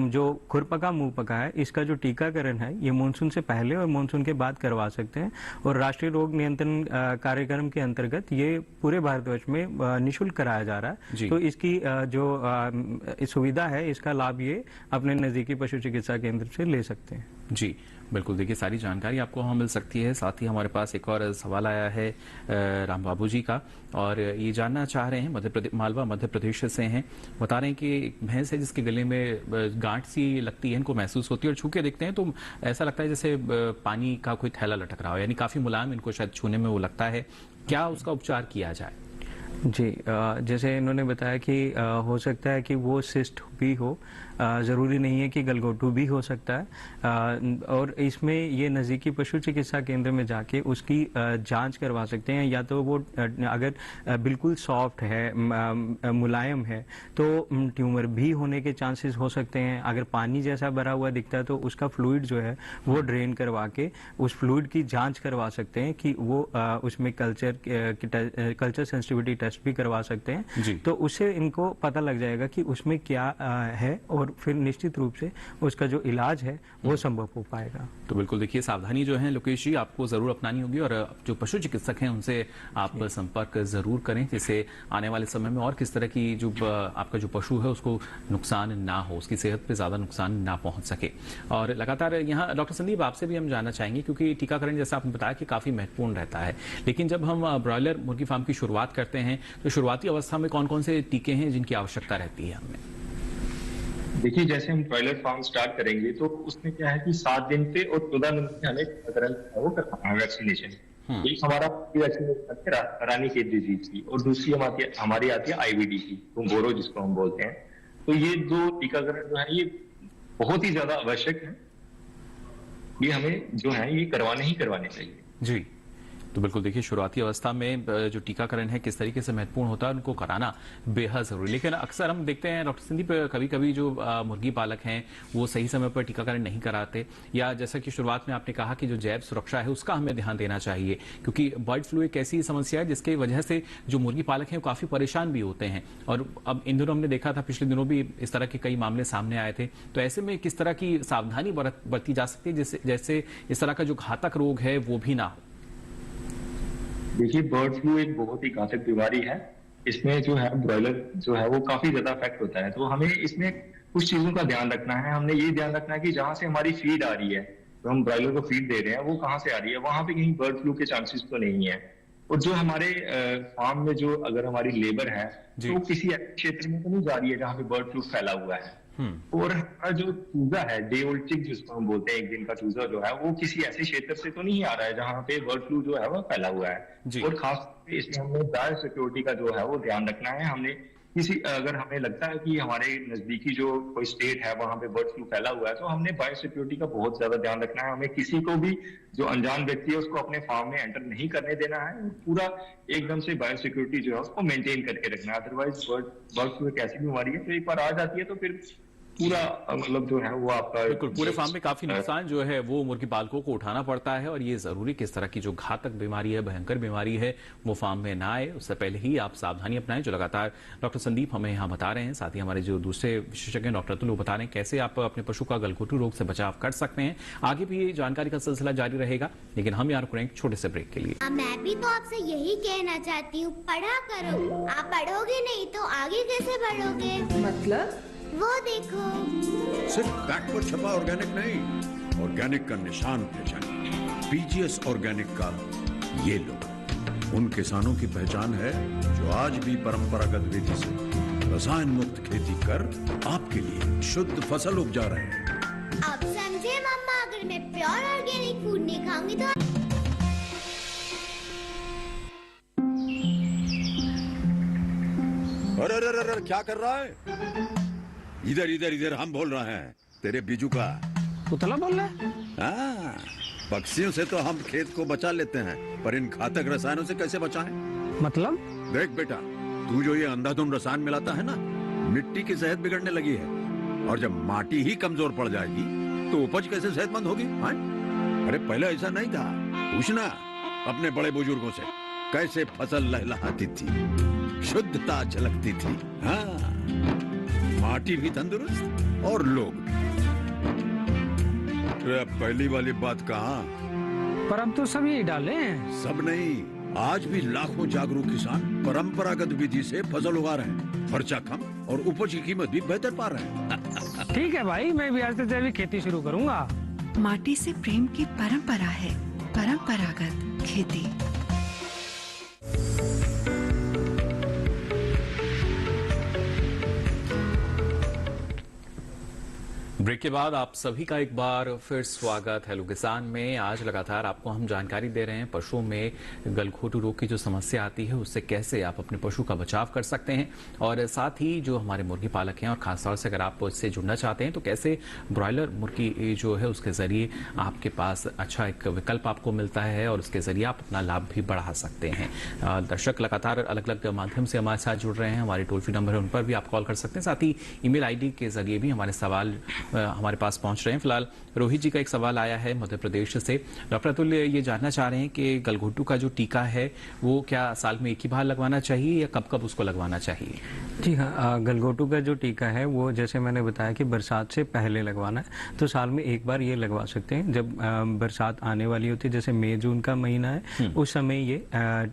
जो खुरपका मुंहपका है इसका जो टीकाकरण है ये मानसून से पहले और मानसून के बाद करवा सकते हैं, और राष्ट्रीय रोग नियंत्रण कार्यक्रम के अंतर्गत ये पूरे भारतवर्ष में निःशुल्क कराया जा रहा है। तो इसकी जो सुविधा है इसका लाभ ये अपने नजदीकी पशु चिकित्सा केंद्र से ले सकते हैं। जी बिल्कुल, देखिए सारी जानकारी आपको वहाँ मिल सकती है। साथ ही हमारे पास एक और सवाल आया है राम बाबू जी का, और ये जानना चाह रहे हैं मालवा मध्य प्रदेश से हैं, बता रहे हैं कि एक भैंस है जिसके गले में गांठ सी लगती है, इनको महसूस होती है और छू के देखते हैं तो ऐसा लगता है जैसे पानी का कोई थैला लटक रहा हो, यानी काफी मुलायम इनको शायद छूने में वो लगता है। क्या उसका उपचार किया जाए? जी, जैसे इन्होंने बताया कि हो सकता है कि वो सिस्ट भी हो, ज़रूरी नहीं है कि गलघोटू भी हो सकता है, और इसमें ये नज़दीकी पशु चिकित्सा केंद्र में जाके उसकी जांच करवा सकते हैं। या तो वो अगर बिल्कुल सॉफ्ट है, मुलायम है, तो ट्यूमर भी होने के चांसेस हो सकते हैं। अगर पानी जैसा भरा हुआ दिखता है तो उसका फ्लूइड जो है वो ड्रेन करवा के उस फ्लूइड की जांच करवा सकते हैं कि वो उसमें कल्चर सेंसिटिविटी टेस्ट भी करवा सकते हैं। तो उससे इनको पता लग जाएगा कि उसमें क्या है, और फिर निश्चित रूप से उसका जो इलाज है वो संभव हो पाएगा। तो बिल्कुल देखिए सावधानी जो है लोकेश जी आपको जरूर अपनानी होगी, और जो पशु चिकित्सक हैं उनसे आप संपर्क जरूर करें, जिससे आने वाले समय में और किस तरह की जो आपका जो पशु है उसको नुकसान ना हो, उसकी सेहत पे ज्यादा नुकसान ना पहुंच सके। और लगातार यहाँ डॉक्टर संदीप आपसे भी हम जानना चाहेंगे, क्योंकि टीकाकरण जैसा आपने बताया कि काफी महत्वपूर्ण रहता है, लेकिन जब हम ब्रॉयलर मुर्गी फार्म की शुरुआत करते हैं तो शुरुआती अवस्था में कौन कौन से टीके हैं जिनकी आवश्यकता रहती है हमें? देखिए, जैसे हम ब्रॉयलर फार्म स्टार्ट करेंगे तो उसमें क्या है कि 7 दिन पे और 14 दिन पे हमें टीकाकरण वो करना है, वैक्सीनेशन। एक हमारा वैक्सीनेशन रानी खेत डिजीज की, और दूसरी हमारी आती है IVD की, गोरो जिसको हम बोलते हैं। तो ये 2 टीकाकरण जो है ये बहुत ही ज्यादा आवश्यक है, ये हमें जो है ये करवाने ही करवाने चाहिए। जी तो बिल्कुल देखिए, शुरुआती अवस्था में जो टीकाकरण है किस तरीके से महत्वपूर्ण होता है, उनको कराना बेहद जरूरी। लेकिन अक्सर हम देखते हैं डॉक्टर संदीप, कभी कभी जो मुर्गी पालक हैं वो सही समय पर टीकाकरण नहीं कराते, या जैसा कि शुरुआत में आपने कहा कि जो जैव सुरक्षा है उसका हमें ध्यान देना चाहिए, क्योंकि बर्ड फ्लू एक ऐसी समस्या है जिसकी वजह से जो मुर्गी पालक हैं वो काफी परेशान भी होते हैं। और अब इन दिनों हमने देखा था, पिछले दिनों भी इस तरह के कई मामले सामने आए थे। तो ऐसे में किस तरह की सावधानी बरती जा सकती है जैसे इस तरह का जो घातक रोग है वो भी ना हो? देखिए, बर्ड फ्लू एक बहुत ही घातक बीमारी है। इसमें जो है ब्रॉयलर जो है वो काफी ज्यादा अफेक्ट होता है। तो हमें इसमें कुछ चीजों का ध्यान रखना है। हमने ये ध्यान रखना है कि जहां से हमारी फीड आ रही है, तो हम ब्रॉयलर को फीड दे रहे हैं, वो कहाँ से आ रही है, वहां पे कहीं बर्ड फ्लू के चांसेस तो नहीं है। और जो हमारे फार्म में जो अगर हमारी लेबर है तो किसी ऐसे क्षेत्र में तो नहीं जा रही है जहाँ पे बर्ड फ्लू फैला हुआ है। और हमारा जो चूजा है, डे ओल्ड चिक जिसको हम बोलते हैं, एक दिन का चूजा जो है, वो किसी ऐसे क्षेत्र से तो नहीं आ रहा है जहाँ पे बर्ड फ्लू जो है वो फैला हुआ है। और खास इसमें हमने बायो सिक्योरिटी का जो है वो ध्यान रखना है। हमने अगर हमें लगता है कि हमारे नजदीकी जो कोई स्टेट है वहां पे बर्ड फ्लू फैला हुआ है, तो हमने बायो सिक्योरिटी का बहुत ज्यादा ध्यान रखना है। हमें किसी को भी जो अनजान व्यक्ति है उसको अपने फार्म में एंटर नहीं करने देना है। पूरा एकदम से बायो सिक्योरिटी जो है उसको मेंटेन करके रखना है। अदरवाइज बर्ड फ्लू एक ऐसी बीमारी है तो एक बार आ जाती है तो फिर पूरा मतलब जो है वो आपका बिल्कुल पूरे फार्म में काफी नुकसान जो है वो मुर्गी पालकों को उठाना पड़ता है। और ये जरूरी कि इस तरह की जो घातक बीमारी है, भयंकर बीमारी है, वो फार्म में ना आए, उससे पहले ही आप सावधानी अपनाएं, जो लगातार डॉक्टर संदीप हमें यहाँ बता रहे हैं। साथ ही हमारे जो दूसरे विशेषज्ञ डॉक्टर अतुल बता रहे हैं कैसे आप अपने पशु का गलघोटू रोग से बचाव कर सकते हैं। आगे भी ये जानकारी का सिलसिला जारी रहेगा, लेकिन हम यहाँ रुकेंगे छोटे से ब्रेक के लिए। मैं भी तो आपसे यही कहना चाहती हूँ, पढ़ा करो। आप पढ़ोगे नहीं तो आगे कैसे बढ़ोगे? मतलब वो देखो, सिर्फ बैक पर छपा ऑर्गेनिक नहीं, ऑर्गेनिक का निशान पहचानिए। पीजीएस ऑर्गेनिक का ये लो उन किसानों की पहचान है जो आज भी परंपरागत विधि से रसायन मुक्त खेती कर आपके लिए शुद्ध फसल उपजा रहे हैं। अब समझे मम्मा, अगर मैं प्योर ऑर्गेनिक फूड नहीं खाऊंगी तो अरे क्या कर रहा है? इधर इधर इधर, हम बोल रहे हैं तेरे बीजू का। पुतला बोल रहा है? हाँ, पक्षियों से तो हम खेत को बचा लेते हैं, पर इन घातक रसायनों से कैसे बचाएं? मतलब? देख बेटा, तू जो ये अंधाधुंध रसायन मिलाता है ना, मिट्टी की सेहत बिगड़ने लगी है। और जब माटी ही कमजोर पड़ जाएगी तो उपज कैसे सेहतमंद होगी? हाँ? अरे पहले ऐसा नहीं था। पूछना अपने बड़े बुजुर्गों से, कैसे फसल लहलहाती थी, शुद्धता झलकती थी। हाँ, माटी भी तंदुरुस्त और लोग भी। पहली वाली बात कहाँ? पर अब तो सब यही डाले हैं। सब नहीं, आज भी लाखों जागरूक किसान परंपरागत विधि से फसल उगा रहे हैं। खर्चा कम और उपज की कीमत भी बेहतर पा रहे हैं। ठीक है भाई, मैं भी आज से जैविक खेती शुरू करूंगा। माटी से प्रेम की परंपरा है परंपरागत खेती। ब्रेक के बाद आप सभी का एक बार फिर स्वागत हेलो किसान में। आज लगातार आपको हम जानकारी दे रहे हैं पशुओं में गलघोटू रोग की जो समस्या आती है उससे कैसे आप अपने पशु का बचाव कर सकते हैं, और साथ ही जो हमारे मुर्गी पालक हैं और खासतौर से अगर आप इससे जुड़ना चाहते हैं तो कैसे ब्रॉयलर मुर्गी जो है उसके जरिए आपके पास अच्छा एक विकल्प आपको मिलता है और उसके जरिए आप अपना लाभ भी बढ़ा सकते हैं। दर्शक लगातार अलग अलग माध्यम से हमारे साथ जुड़ रहे हैं, हमारे टोल फ्री नंबर है उन पर भी आप कॉल कर सकते हैं। साथ ही ईमेल आईडी के जरिए भी हमारे सवाल हमारे पास पहुंच रहे हैं। फिलहाल रोहित जी का एक सवाल आया है मध्य प्रदेश से। डॉक्टर अतुल ये जानना चाह रहे हैं कि गलघोटू का जो टीका है वो क्या साल में एक ही बार लगवाना चाहिए या कब कब उसको लगवाना चाहिए? जी हाँ, गलघोटू का जो टीका है वो जैसे मैंने बताया कि बरसात से पहले लगवाना है, तो साल में एक बार ये लगवा सकते हैं। जब बरसात आने वाली होती है, जैसे मई जून का महीना है, उस समय ये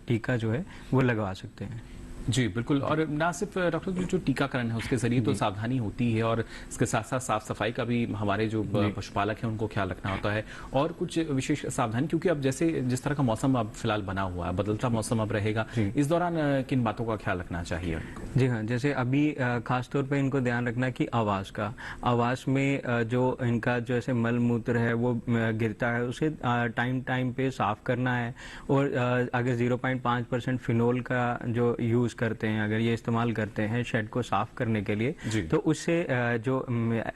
टीका जो है वो लगवा सकते हैं। जी बिल्कुल। और ना सिर्फ डॉक्टर जो टीकाकरण है उसके जरिए तो सावधानी होती है, और इसके साथ साथ साफ सफाई का भी हमारे जो पशुपालक हैं उनको ख्याल रखना होता है, और कुछ विशेष सावधानी, क्योंकि अब जैसे जिस तरह का मौसम अब फिलहाल बना हुआ है, बदलता मौसम अब रहेगा, इस दौरान किन बातों का ख्याल रखना चाहिए उनको? जी हाँ, जैसे अभी खासतौर पर इनको ध्यान रखना कि आवास में जो इनका जो ऐसे मल मूत्र है वो गिरता है, उसे टाइम पे साफ करना है। और अगर 0.5% फिनोल का जो यूज करते हैं, अगर ये इस्तेमाल करते हैं शेड को साफ करने के लिए, तो उससे जो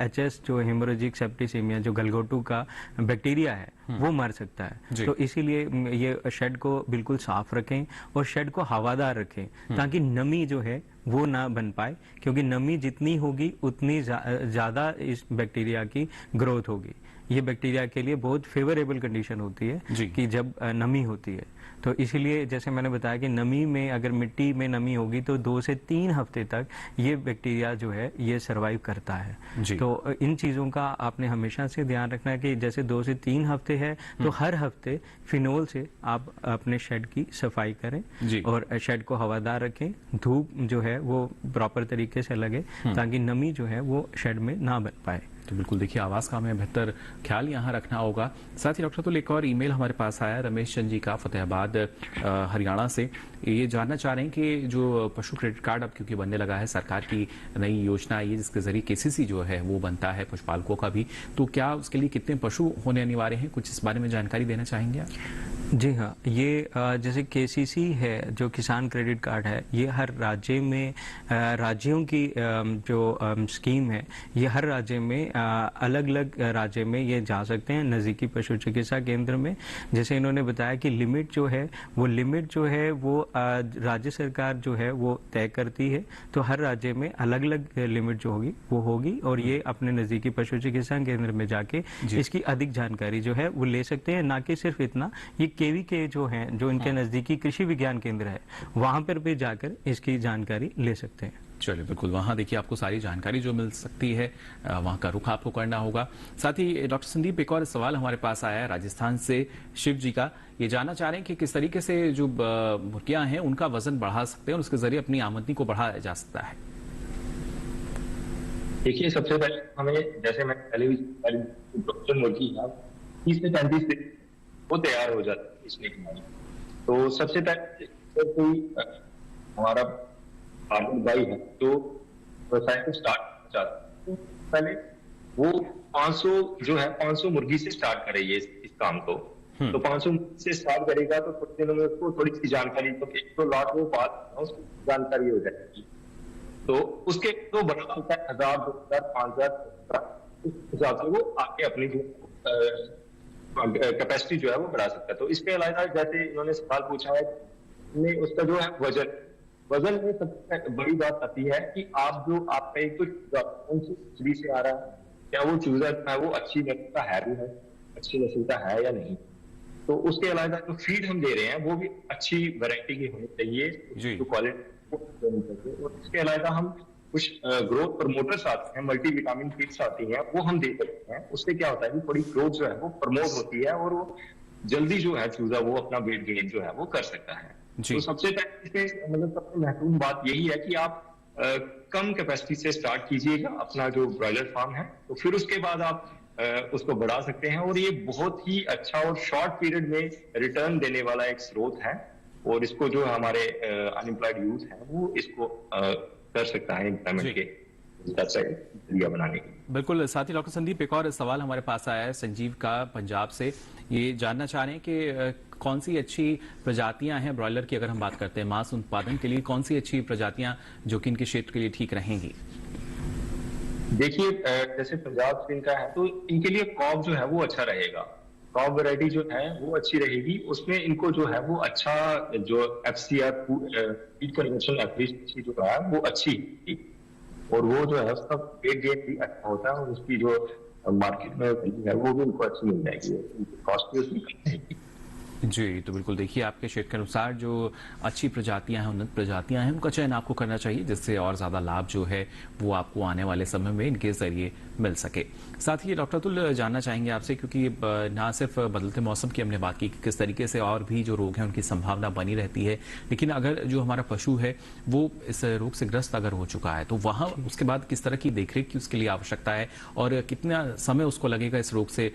एचएस जो हेमोरेजिक सेप्टिसीमिया जो गलघोटू का बैक्टीरिया है वो मर सकता है। तो इसीलिए ये शेड को बिल्कुल साफ रखें और शेड को हवादार रखें ताकि नमी जो है वो ना बन पाए, क्योंकि नमी जितनी होगी उतनी ज्यादा इस बैक्टीरिया की ग्रोथ होगी। ये बैक्टीरिया के लिए बहुत फेवरेबल कंडीशन होती है कि जब नमी होती है। तो इसीलिए जैसे मैंने बताया कि नमी में अगर मिट्टी में नमी होगी तो 2 से 3 हफ्ते तक ये बैक्टीरिया जो है ये सरवाइव करता है। तो इन चीज़ों का आपने हमेशा से ध्यान रखना है कि जैसे 2 से 3 हफ्ते है तो हर हफ्ते फिनोल से आप अपने शेड की सफाई करें और शेड को हवादार रखें, धूप जो है वो प्रॉपर तरीके से लगे ताकि नमी जो है वो शेड में ना बन पाए। तो बिल्कुल देखिए, आवाज का हमें बेहतर ख्याल यहाँ रखना होगा। साथ ही डॉक्टर, तो एक और ईमेल हमारे पास आया रमेश चंद जी का फतेहाबाद हरियाणा से। ये जानना चाह रहे हैं कि जो पशु क्रेडिट कार्ड अब क्योंकि बनने लगा है, सरकार की नई योजना आई है जिसके जरिए केसीसी जो है वो बनता है पशुपालकों का भी, तो क्या उसके लिए कितने पशु होने अनिवार्य हैं, कुछ इस बारे में जानकारी देना चाहेंगे आप? जी हाँ, ये जैसे केसीसी है जो किसान क्रेडिट कार्ड है, ये हर राज्य में राज्यों की जो स्कीम है ये हर राज्य में अलग अलग राज्य में ये जा सकते हैं नज़दीकी पशु चिकित्सा केंद्र में। जैसे इन्होंने बताया कि लिमिट जो है वो राज्य सरकार जो है वो तय करती है, तो हर राज्य में अलग अलग लिमिट जो होगी वो होगी और ये अपने नज़दीकी पशु चिकित्सा केंद्र में जाके इसकी अधिक जानकारी जो है वो ले सकते हैं। ना कि सिर्फ इतना, ये केवी के जो हैं जो इनके नज़दीकी कृषि विज्ञान केंद्र है वहां पर भी जाकर इसकी जानकारी ले सकते हैं। चलिए बिल्कुल, वहां देखिए आपको सारी जानकारी जो मिल सकती है वहां का रुख आपको करना होगा। साथ ही डॉक्टर संदीप, एक और सवाल हमारे पास आया है राजस्थान से शिव जी का। ये जानना चाह रहे हैं कि किस तरीके से जो मुर्गियां हैं उनका वजन बढ़ा सकते हैं और उसके जरिए अपनी आमदनी को बढ़ाया जा सकता है। देखिए, सबसे पहले हमें, जैसे मैं पहले भी मुर्गी 30 से 35 दिन वो तैयार हो जाती है इसमें हमारी। तो सबसे पहले कोई हमारा भाई है जो व्यवसाय को स्टार्ट करना चाहता है, तो पहले वो 500 मुर्गी से स्टार्ट करेगी इस काम को। तो 500 मुर्गी से स्टार्ट करेगा तो कुछ दिनों में उसको थोड़ी सी जानकारी, तो 100 लाख वो बात उसकी जानकारी हो जाएगी। तो उसके तो बड़ा होता है 1000, 2000, 5000 उस हिसाब से वो आके अपनी कैपेसिटी जो है वो बढ़ा सकता है। तो इसके अलावा जैसे इन्होंने सवाल पूछा है उसका जो है वजन में सबसे बड़ी बात आती है कि आपका एक तो कौन सी नस्ल से आ रहा है, क्या वो चूजा है वो अच्छी नस्ल का है भी है, अच्छी नस्ल का है या नहीं। तो उसके अलावा जो फीड हम दे रहे हैं वो भी अच्छी वैरायटी की होनी चाहिए, जो क्वालिटी होनी चाहिए। और इसके अलावा हम कुछ ग्रोथ प्रमोटर्स आते हैं, मल्टीविटामिन फीड्स आती हैं, वो हम दे सकते हैं। उससे क्या होता है कि थोड़ी ग्रोथ जो है वो प्रमोट होती है और वो जल्दी जो है चूजा वो अपना वेट गेन जो है वो कर सकता है। तो सबसे पहले सबसे महत्वपूर्ण बात यही है कि आप कम कैपेसिटी से स्टार्ट कीजिएगा अपना जो ब्रॉयलर फार्म है, तो फिर उसके बाद आप उसको बढ़ा सकते हैं। और ये बहुत ही अच्छा और शॉर्ट पीरियड में रिटर्न देने वाला एक स्रोत है और इसको जो हमारे अनएम्प्लॉयड यूथ है वो इसको कर सकता है एम्प्लॉयमेंट के जरिया बनाने की। बिल्कुल। साथ ही डॉक्टर संदीप, एक और सवाल हमारे पास आया है संजीव का पंजाब से। ये जानना चाह रहे हैं कि कौन सी अच्छी प्रजातियां हैं ब्रॉयलर की, अगर हम बात करते हैं मांस उत्पादन के लिए, कौन सी अच्छी प्रजातियां जो कि इनके क्षेत्र के लिए ठीक रहेंगी? देखिए, जैसे पंजाब से इनका है तो इनके लिए कॉब जो है वो अच्छा रहेगा। कॉब वैरायटी जो है वो अच्छी रहेगी, उसमें इनको जो है वो अच्छा जो FCR फीड कन्वर्शन एफिशिएंसी जो है वो अच्छी, और वो जो है उसका वेट गेन भी अच्छा होता है और उसकी जो मार्केट में वैल्यू है वो भी उनको अच्छी मिल जाएगी, कॉस्ट भी उसकी कम रहेगी। जी, तो बिल्कुल देखिए आपके क्षेत्र के अनुसार जो अच्छी प्रजातियां हैं, उन्नत प्रजातियां हैं, उनका चयन आपको करना चाहिए जिससे और ज्यादा लाभ जो है वो आपको आने वाले समय में इनके जरिए मिल सके। साथ ही डॉक्टर अतुल, जानना चाहेंगे आपसे, क्योंकि ना सिर्फ बदलते मौसम की हमने बात की कि किस तरीके से और भी जो रोग हैं उनकी संभावना बनी रहती है, लेकिन अगर जो हमारा पशु है वो इस रोग से ग्रस्त अगर हो चुका है तो वहां उसके बाद किस तरह की देखरेख की उसके लिए आवश्यकता है और कितना समय उसको लगेगा इस रोग से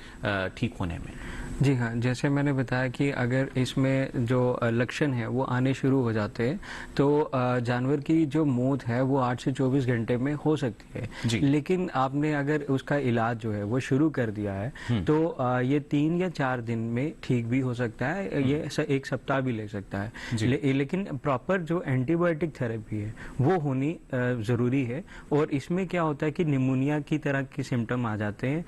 ठीक होने में? जी हाँ, जैसे मैंने बताया कि अगर इसमें जो लक्षण है वो आने शुरू हो जाते हैं तो जानवर की जो मौत है वो 8 से 24 घंटे में हो सकती है। लेकिन आपने अगर उसका इलाज जो है वो शुरू कर दिया है तो ये 3 या 4 दिन में ठीक भी हो सकता है, ये 1 सप्ताह भी ले सकता है। लेकिन प्रॉपर जो एंटीबायोटिक थेरेपी है वो होनी जरूरी है। और इसमें क्या होता है कि निमोनिया की तरह के सिम्टम आ जाते हैं।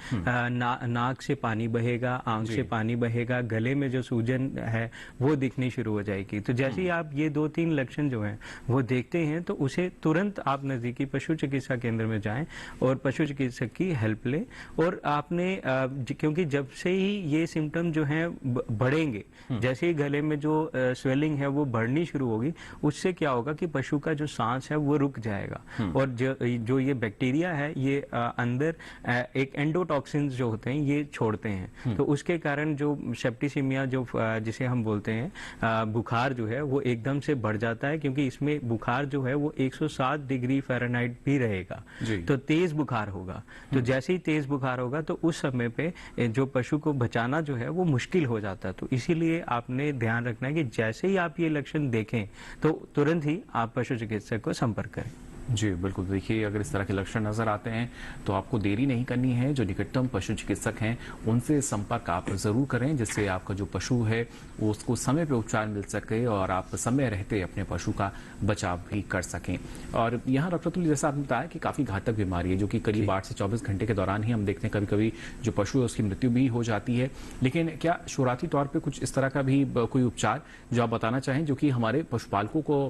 नाक से पानी बहेगा, आंख से पानी बहेगा, गले में जो सूजन है वो दिखनी शुरू हो जाएगी। तो जैसे ही आप ये 2-3 लक्षण जो हैं वो देखते हैं तो उसे तुरंत आप नजदीकी पशु चिकित्सा केंद्र में जाएं और पशु चिकित्सक की हेल्प लें। और आपने क्योंकि जब से ही ये सिम्टम जो हैं बढ़ेंगे, जैसे ही गले में जो स्वेलिंग है वो बढ़नी शुरू होगी, उससे क्या होगा कि पशु का जो सांस है वो रुक जाएगा। और जो ये बैक्टीरिया है ये अंदर एक एंडोटॉक्सिन्स जो होते हैं ये छोड़ते हैं। तो उसके कारण जो सेप्टिसीमिया जो जिसे हम बोलते हैं बुखार जो है वो एकदम से बढ़ जाता है, क्योंकि इसमें बुखार जो है वो 107 डिग्री फ़ारेनहाइट भी रहेगा। तो तेज बुखार होगा। तो जैसे ही तेज बुखार होगा तो उस समय पे जो पशु को बचाना जो है वो मुश्किल हो जाता है। तो इसीलिए आपने ध्यान रखना है कि जैसे ही आप ये लक्षण देखें तो तुरंत ही आप पशु चिकित्सक को संपर्क करें। जी बिल्कुल, देखिए अगर इस तरह के लक्षण नजर आते हैं तो आपको देरी नहीं करनी है। जो निकटतम पशु चिकित्सक हैं उनसे संपर्क आप जरूर करें, जिससे आपका जो पशु है वो उसको समय पे उपचार मिल सके और आप समय रहते अपने पशु का बचाव भी कर सकें। और यहाँ डॉक्टर तुल्य, जैसा आपने बताया कि काफी घातक बीमारी है जो कि करीब 8 से 24 घंटे के दौरान ही हम देखते हैं कभी कभी जो पशु है उसकी मृत्यु भी हो जाती है। लेकिन क्या शुरुआती तौर पर कुछ इस तरह का भी कोई उपचार जो आप बताना चाहें जो कि हमारे पशुपालकों को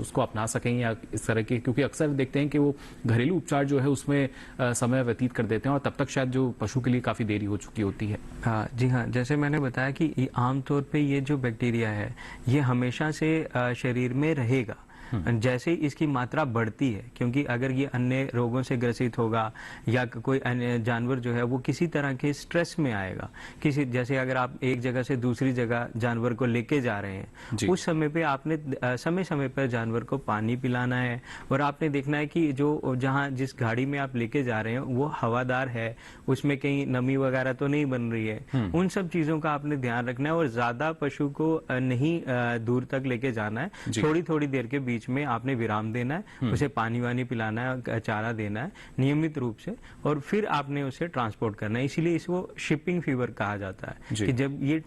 उसको अपना सकें या इस तरह के, क्योंकि अक्सर देखते हैं कि वो घरेलू उपचार जो है उसमें समय व्यतीत कर देते हैं और तब तक शायद जो पशु के लिए काफी देरी हो चुकी होती है। हाँ जी हाँ, जैसे मैंने बताया कि आमतौर पे ये जो बैक्टीरिया है ये हमेशा से शरीर में रहेगा जैसे ही इसकी मात्रा बढ़ती है, क्योंकि अगर ये अन्य रोगों से ग्रसित होगा या कोई अन्य जानवर जो है वो किसी तरह के स्ट्रेस में आएगा, किसी जैसे अगर आप एक जगह से दूसरी जगह जानवर को लेके जा रहे हैं उस समय पे आपने समय समय पर जानवर को पानी पिलाना है और आपने देखना है कि जो जहाँ जिस गाड़ी में आप लेके जा रहे हैं वो हवादार है, उसमें कहीं नमी वगैरह तो नहीं बन रही है। उन सब चीजों का आपने ध्यान रखना है और ज्यादा पशु को नहीं दूर तक लेके जाना है। थोड़ी थोड़ी देर के बीच में आपने विराम देना है, उसे पानी वानी पिलाना है, चारा देना है नियमित रूप से और फिर आपने उसे ट्रांसपोर्ट करना है। इसीलिए इसको शिपिंग फीवर कहा जाता है कि जब ये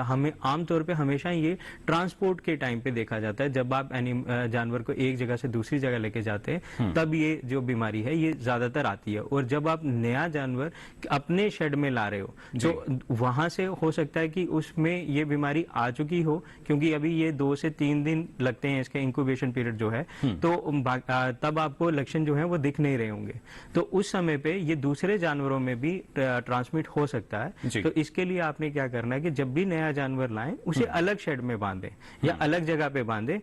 हमें आमतौर पे हमेशा ये ट्रांसपोर्ट के टाइम पे देखा जाता है। जब आप जानवर को एक जगह से दूसरी जगह लेके जाते हैं तब ये जो बीमारी है ये ज्यादातर आती है। और जब आप नया जानवर अपने शेड में ला रहे हो तो वहां से हो सकता है कि उसमें ये बीमारी आ चुकी हो, क्योंकि अभी ये 2 से 3 दिन लगते हैं इसके इंक्यूबेशन पीरियड जो है, तो तब आपको लक्षण जो है वो दिख नहीं रहे होंगे। तो उस समय पे ये दूसरे जानवरों में भी ट्रांसमिट हो सकता है। तो इसके लिए आपने क्या करना है कि जब भी नया जानवर लाएं उसे अलग शेड में बांधें या अलग जगह पे बांधें,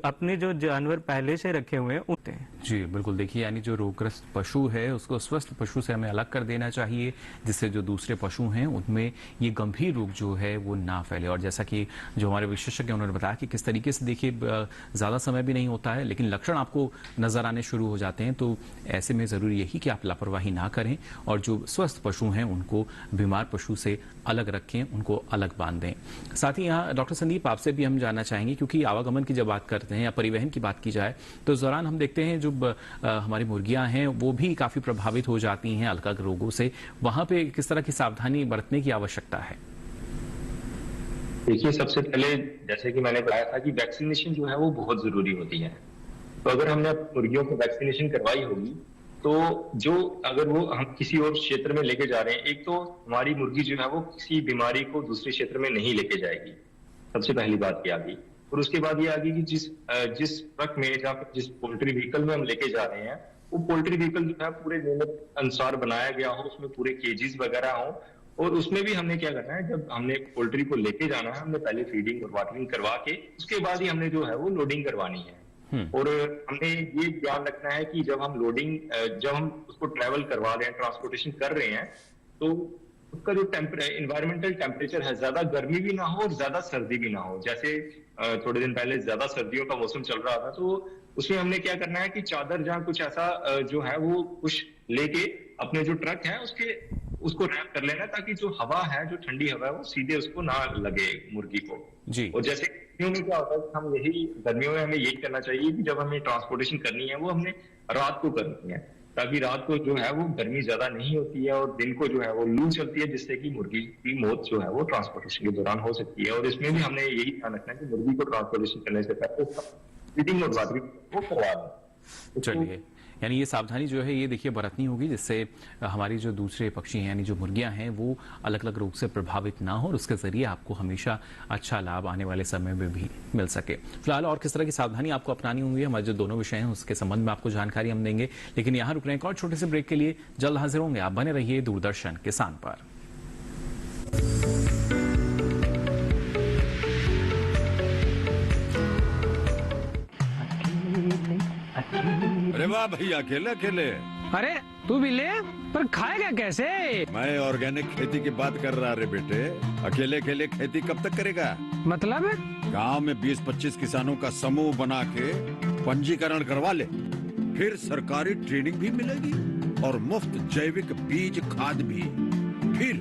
अपने जो जानवर पहले से रखे हुए हैं उनते हैं। जी बिल्कुल, देखिए यानी जो रोगग्रस्त पशु है उसको स्वस्थ पशु से हमें अलग कर देना चाहिए, जिससे जो दूसरे पशु हैं उनमें ये गंभीर रोग जो है वो ना फैले। और जैसा कि जो हमारे विशेषज्ञ उन्होंने बताया कि किस तरीके से, देखिए ज्यादा समय भी नहीं होता है लेकिन लक्षण आपको नजर आने शुरू हो जाते हैं, तो ऐसे में जरूरी यही कि आप लापरवाही ना करें और जो स्वस्थ पशु हैं उनको बीमार पशु से अलग रखें, उनको अलग बांध दें। साथ ही यहाँ डॉक्टर संदीप आपसे भी हम जानना चाहेंगे, क्योंकि आवागमन की जब बात करते हैं या परिवहन की बात की जाए तो इस दौरान हम देखते हैं जो हमारी मुर्गियां हैं वो भी काफी प्रभावित हो जाती हैं अलग अलग रोगों से। वहां पे किस तरह की सावधानी बरतने की आवश्यकता है? देखिए, सबसे पहले जैसे कि मैंने बताया था कि वैक्सीनेशन जो है वो बहुत जरूरी होती है। तो अगर हमने मुर्गियों को वैक्सीनेशन करवाई होगी तो जो अगर वो हम किसी और क्षेत्र में लेके जा रहे हैं, एक तो हमारी मुर्गी जो है वो किसी बीमारी को दूसरे क्षेत्र में नहीं लेके जाएगी, सबसे पहली बात ये आ गई। और उसके बाद ये आ गई कि जिस ट्रक में या जिस पोल्ट्री व्हीकल में हम लेके जा रहे हैं वो पोल्ट्री व्हीकल जो है पूरे नियमित अनुसार बनाया गया हो, उसमें पूरे केजीज वगैरह हो। और उसमें भी हमने क्या करना है, जब हमने पोल्ट्री को लेके जाना है हमने पहले फीडिंग और वाटरिंग करवा के उसके बाद ही हमने जो है वो लोडिंग करवानी है। और हमने ये ध्यान रखना है कि जब हम जब हम उसको ट्रेवल करवा रहे हैं, ट्रांसपोर्टेशन कर रहे हैं, तो उसका जो इन्वायरमेंटल टेम्परेचर है ज्यादा गर्मी भी ना हो और ज्यादा सर्दी भी ना हो। जैसे थोड़े दिन पहले ज्यादा सर्दियों का मौसम चल रहा था, तो उसमें हमने क्या करना है कि चादर जहाँ कुछ ऐसा जो है वो कुछ लेके अपने जो ट्रक है उसको रैप कर लेना ताकि जो हवा है, जो ठंडी हवा है, वो सीधे उसको ना लगे मुर्गी को जी। और जैसे गर्मियों में क्या होता है, हम गर्मियों में हमें यही करना चाहिए कि जब हमें ट्रांसपोर्टेशन करनी है वो हमने रात को करनी है, ताकि रात को जो है वो गर्मी ज्यादा नहीं होती है और दिन को जो है वो लू चलती है, जिससे कि मुर्गी की मौत जो है वो ट्रांसपोर्टेशन के दौरान हो सकती है। और इसमें भी हमने यही ध्यान रखना है कि मुर्गी को ट्रांसपोर्टेशन करने से पहले फीडिंग और वाटरिंग वो करवा दें। चलिए, यानी ये सावधानी जो है ये देखिए बरतनी होगी, जिससे हमारी जो दूसरे पक्षी हैं यानी जो मुर्गियां हैं वो अलग अलग रोग से प्रभावित ना हो और उसके जरिए आपको हमेशा अच्छा लाभ आने वाले समय में भी मिल सके। फिलहाल और किस तरह की सावधानी आपको अपनानी होंगी, हमारे जो दोनों विषय हैं उसके संबंध में आपको जानकारी हम देंगे, लेकिन यहाँ रुक रहे हैं एक और छोटे से ब्रेक के लिए, जल्द हाजिर होंगे। आप बने रहिए दूरदर्शन किसान पर। अरे वाह भैया, अकेले अकेले। अरे तू भी ले, पर खाएगा कैसे? मैं ऑर्गेनिक खेती की बात कर रहा रे बेटे। अकेले अकेले खेती कब तक करेगा? मतलब गांव में 20-25 किसानों का समूह बना के पंजीकरण करवा ले, फिर सरकारी ट्रेनिंग भी मिलेगी और मुफ्त जैविक बीज खाद भी। फिर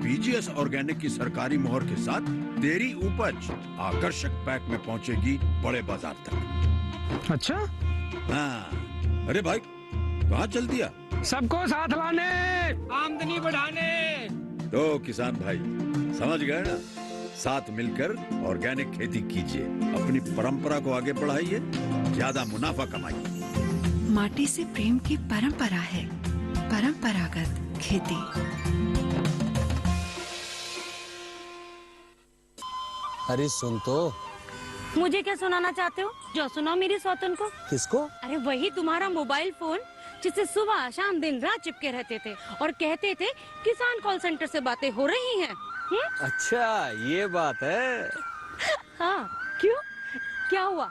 बीजीएस ऑर्गेनिक की सरकारी मोहर के साथ तेरी उपज आकर्षक पैक में पहुंचेगी बड़े बाजार तक। अच्छा? हाँ। अरे भाई कहाँ चल दिया? सबको साथ लाने, आमदनी बढ़ाने। तो किसान भाई समझ गए ना, साथ मिलकर ऑर्गेनिक खेती कीजिए, अपनी परंपरा को आगे बढ़ाइए, ज्यादा मुनाफा कमाइए। माटी से प्रेम की परंपरा है परंपरागत खेती। अरे सुन तो। मुझे क्या सुनाना चाहते हो? जो सुनाओ मेरी सौतन को। किसको? अरे वही तुम्हारा मोबाइल फोन जिससे सुबह शाम दिन रात चिपके रहते थे और कहते थे किसान कॉल सेंटर से बातें हो रही हैं। अच्छा ये बात है। हाँ क्यों, क्या हुआ?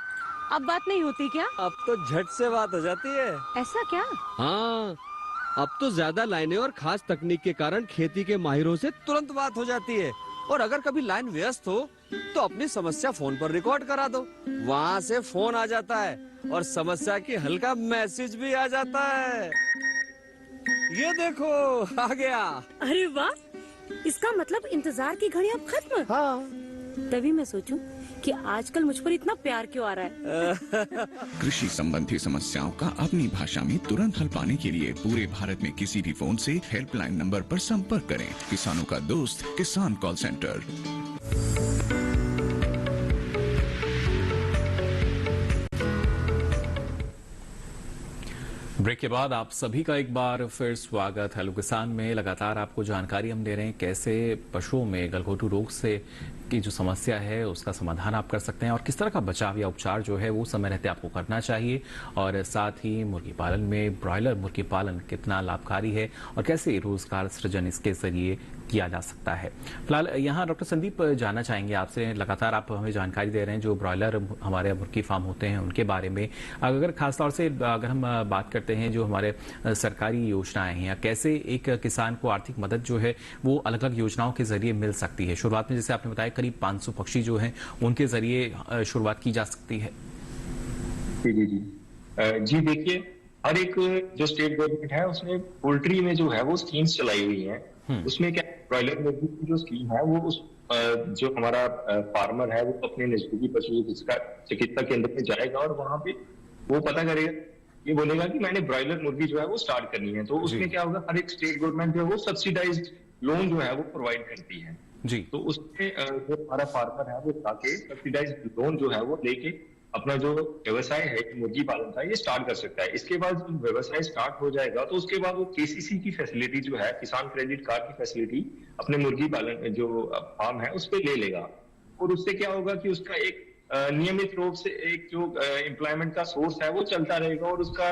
अब बात नहीं होती क्या? अब तो झट से बात हो जाती है। ऐसा क्या? हाँ, अब तो ज्यादा लाइनें और खास तकनीक के कारण खेती के माहिरों से तुरंत बात हो जाती है। और अगर कभी लाइन व्यस्त हो तो अपनी समस्या फोन पर रिकॉर्ड करा दो, वहाँ से फोन आ जाता है और समस्या की हल का मैसेज भी आ जाता है। ये देखो आ गया। अरे वाह, इसका मतलब इंतजार की घड़ी अब खत्म। हाँ। तभी मैं सोचूं कि आजकल मुझ पर इतना प्यार क्यों आ रहा है। कृषि संबंधी समस्याओं का अपनी भाषा में तुरंत हल पाने के लिए पूरे भारत में किसी भी फोन से हेल्पलाइन नंबर पर संपर्क करें। किसानों का दोस्त किसान कॉल सेंटर। ब्रेक के बाद आप सभी का एक बार फिर स्वागत। हेलो किसान में लगातार आपको जानकारी हम दे रहे हैं कैसे पशुओं में गलघोटू रोग से की जो समस्या है उसका समाधान आप कर सकते हैं और किस तरह का बचाव या उपचार जो है वो समय रहते आपको करना चाहिए, और साथ ही मुर्गी पालन में ब्रॉयलर मुर्गी पालन कितना लाभकारी है और कैसे रोजगार सृजन इसके जरिए किया जा सकता है। फिलहाल यहाँ डॉक्टर संदीप जानना चाहेंगे आपसे, लगातार आप हमें जानकारी दे रहे हैं जो ब्रॉयलर हमारे मुर्गी फार्म होते हैं उनके बारे में। अगर खासतौर से अगर हम बात करते हैं जो हमारे सरकारी योजनाएं हैं या कैसे एक किसान को आर्थिक मदद जो है वो अलग अलग योजनाओं के जरिए मिल सकती है। शुरुआत में जैसे आपने बताया करीब 500 पक्षी जो हैं उनके जरिए शुरुआत की जा सकती है। जी देखिए, हर एक जो स्टेट गवर्नमेंट है उसने पोल्ट्री में जो है वो स्कीम्स चलाई हुई हैं। उसमें क्या ब्रॉयलर मुर्गी की जो स्कीम है वो उस जो हमारा फार्मर है वो अपने नजदीकी पशु चिकित्सा केंद्र में जाएगा और वहां पे वो पता करेगा, ये बोलेगा कि मैंने ब्रॉयलर मुर्गी जो है वो स्टार्ट करनी है। तो उसमें क्या होगा, हर एक स्टेट गवर्नमेंट जो है वो सब्सिडाइज्ड लोन जो है वो प्रोवाइड करती है जी। तो उसमें जो हमारा फार्मर है वो जाके सब्सिडाइज्ड लोन जो है वो लेके अपना जो व्यवसाय है मुर्गी पालन का ये स्टार्ट कर सकता है। इसके बाद जब व्यवसाय स्टार्ट हो जाएगा तो उसके बाद वो केसीसी की फैसिलिटी जो है, किसान क्रेडिट कार्ड की फैसिलिटी अपने मुर्गी पालन जो फार्म है उस पर ले लेगा और उससे क्या होगा कि उसका एक नियमित रूप से एक जो एम्प्लॉयमेंट का सोर्स है वो चलता रहेगा और उसका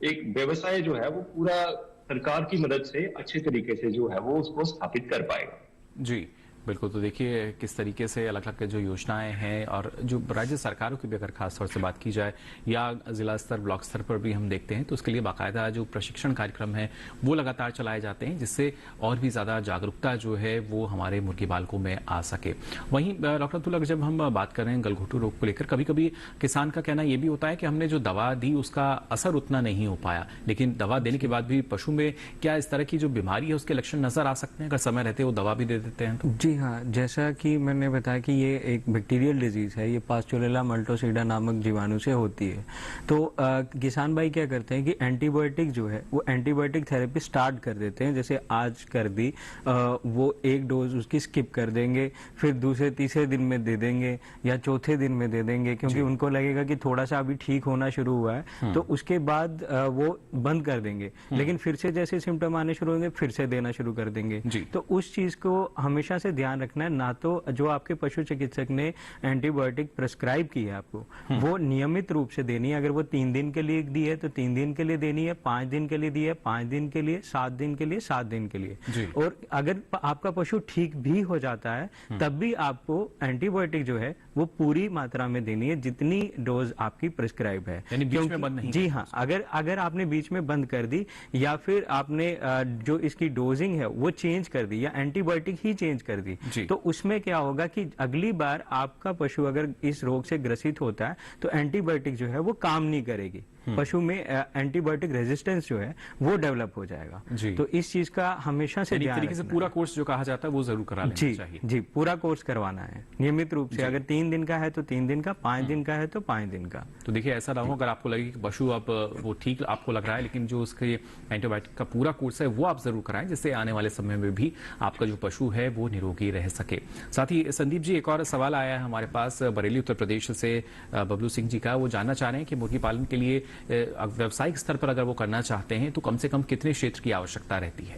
एक व्यवसाय जो है वो पूरा सरकार की मदद से अच्छे तरीके से जो है वो उसको स्थापित कर पाएगा। जी, बिल्कुल, तो देखिए किस तरीके से अलग अलग जो योजनाएं हैं और जो राज्य सरकारों की भी अगर खास तौर से बात की जाए या जिला स्तर ब्लॉक स्तर पर भी हम देखते हैं तो उसके लिए बाकायदा जो प्रशिक्षण कार्यक्रम है वो लगातार चलाए जाते हैं, जिससे और भी ज्यादा जागरूकता जो है वो हमारे मुर्गी पालकों में आ सके। वहीं डॉक्टर अतुल, अगर जब हम बात कर रहे हैं गलघोटू रोग को लेकर, कभी कभी किसान का कहना यह भी होता है कि हमने जो दवा दी उसका असर उतना नहीं हो पाया, लेकिन दवा देने के बाद भी पशु में क्या इस तरह की जो बीमारी है उसके लक्षण नजर आ सकते हैं अगर समय रहते वो दवा भी दे देते हैं तो? जी हाँ, जैसा कि मैंने बताया कि ये एक बैक्टीरियल डिजीज है, ये पास्चुरेला मल्टोसिडा नामक जीवाणु से होती है। तो किसान भाई क्या करते हैं कि एंटीबायोटिक जो है वो एंटीबायोटिक थेरेपी स्टार्ट कर देते हैं। जैसे आज कर दी, वो एक डोज उसकी स्किप कर देंगे, फिर दूसरे तीसरे दिन में दे देंगे या चौथे दिन में दे देंगे, क्योंकि उनको लगेगा कि थोड़ा सा अभी ठीक होना शुरू हुआ है, तो उसके बाद वो बंद कर देंगे। लेकिन फिर से जैसे सिम्टम आने शुरू होंगे फिर से देना शुरू कर देंगे। तो उस चीज को हमेशा से ध्यान रखना है, ना तो जो आपके पशु चिकित्सक ने एंटीबायोटिक प्रेस्क्राइब की है आपको वो नियमित रूप से देनी है। अगर वो 3 दिन के लिए दी है तो 3 दिन के लिए देनी है, 5 दिन के लिए दी है 5 दिन के लिए, 7 दिन के लिए 7 दिन के लिए। और अगर आपका पशु ठीक भी हो जाता है तब भी आपको एंटीबायोटिक जो है वो पूरी मात्रा में देनी है जितनी डोज आपकी प्रेस्क्राइब है। यानी बीच में बंद नहीं। जी हाँ, अगर आपने बीच में बंद कर दी या फिर आपने जो इसकी डोजिंग है वो चेंज कर दी या एंटीबायोटिक ही चेंज कर दी, तो उसमें क्या होगा कि अगली बार आपका पशु अगर इस रोग से ग्रसित होता है तो एंटीबायोटिक जो है वो काम नहीं करेगी, पशु में एंटीबायोटिक रेजिस्टेंस जो है वो डेवलप हो जाएगा। तो इस चीज का हमेशा से ध्यान तरीके से पूरा कोर्स जो कहा जाता है वो जरूर करा लेना चाहिए। जी, पूरा कोर्स करवाना है नियमित रूप से। अगर 3 दिन का है तो 3 दिन का, 5 दिन का है तो 5 दिन का। तो देखिए ऐसा ना हो अगर आपको लगे कि पशु अब वो ठीक आपको लग रहा है, लेकिन जो उसके एंटीबायोटिक का पूरा कोर्स है वो आप जरूर कराएं, जिससे आने वाले समय में भी आपका जो पशु है वो निरोगी रह सके। साथ ही संदीप जी, एक और सवाल आया है हमारे पास बरेली उत्तर प्रदेश से बबलू सिंह जी का। वो जानना चाह रहे हैं कि मुर्गी पालन के लिए व्यावसायिक स्तर पर अगर वो करना चाहते हैं तो कम से कम कितने क्षेत्र की आवश्यकता रहती है?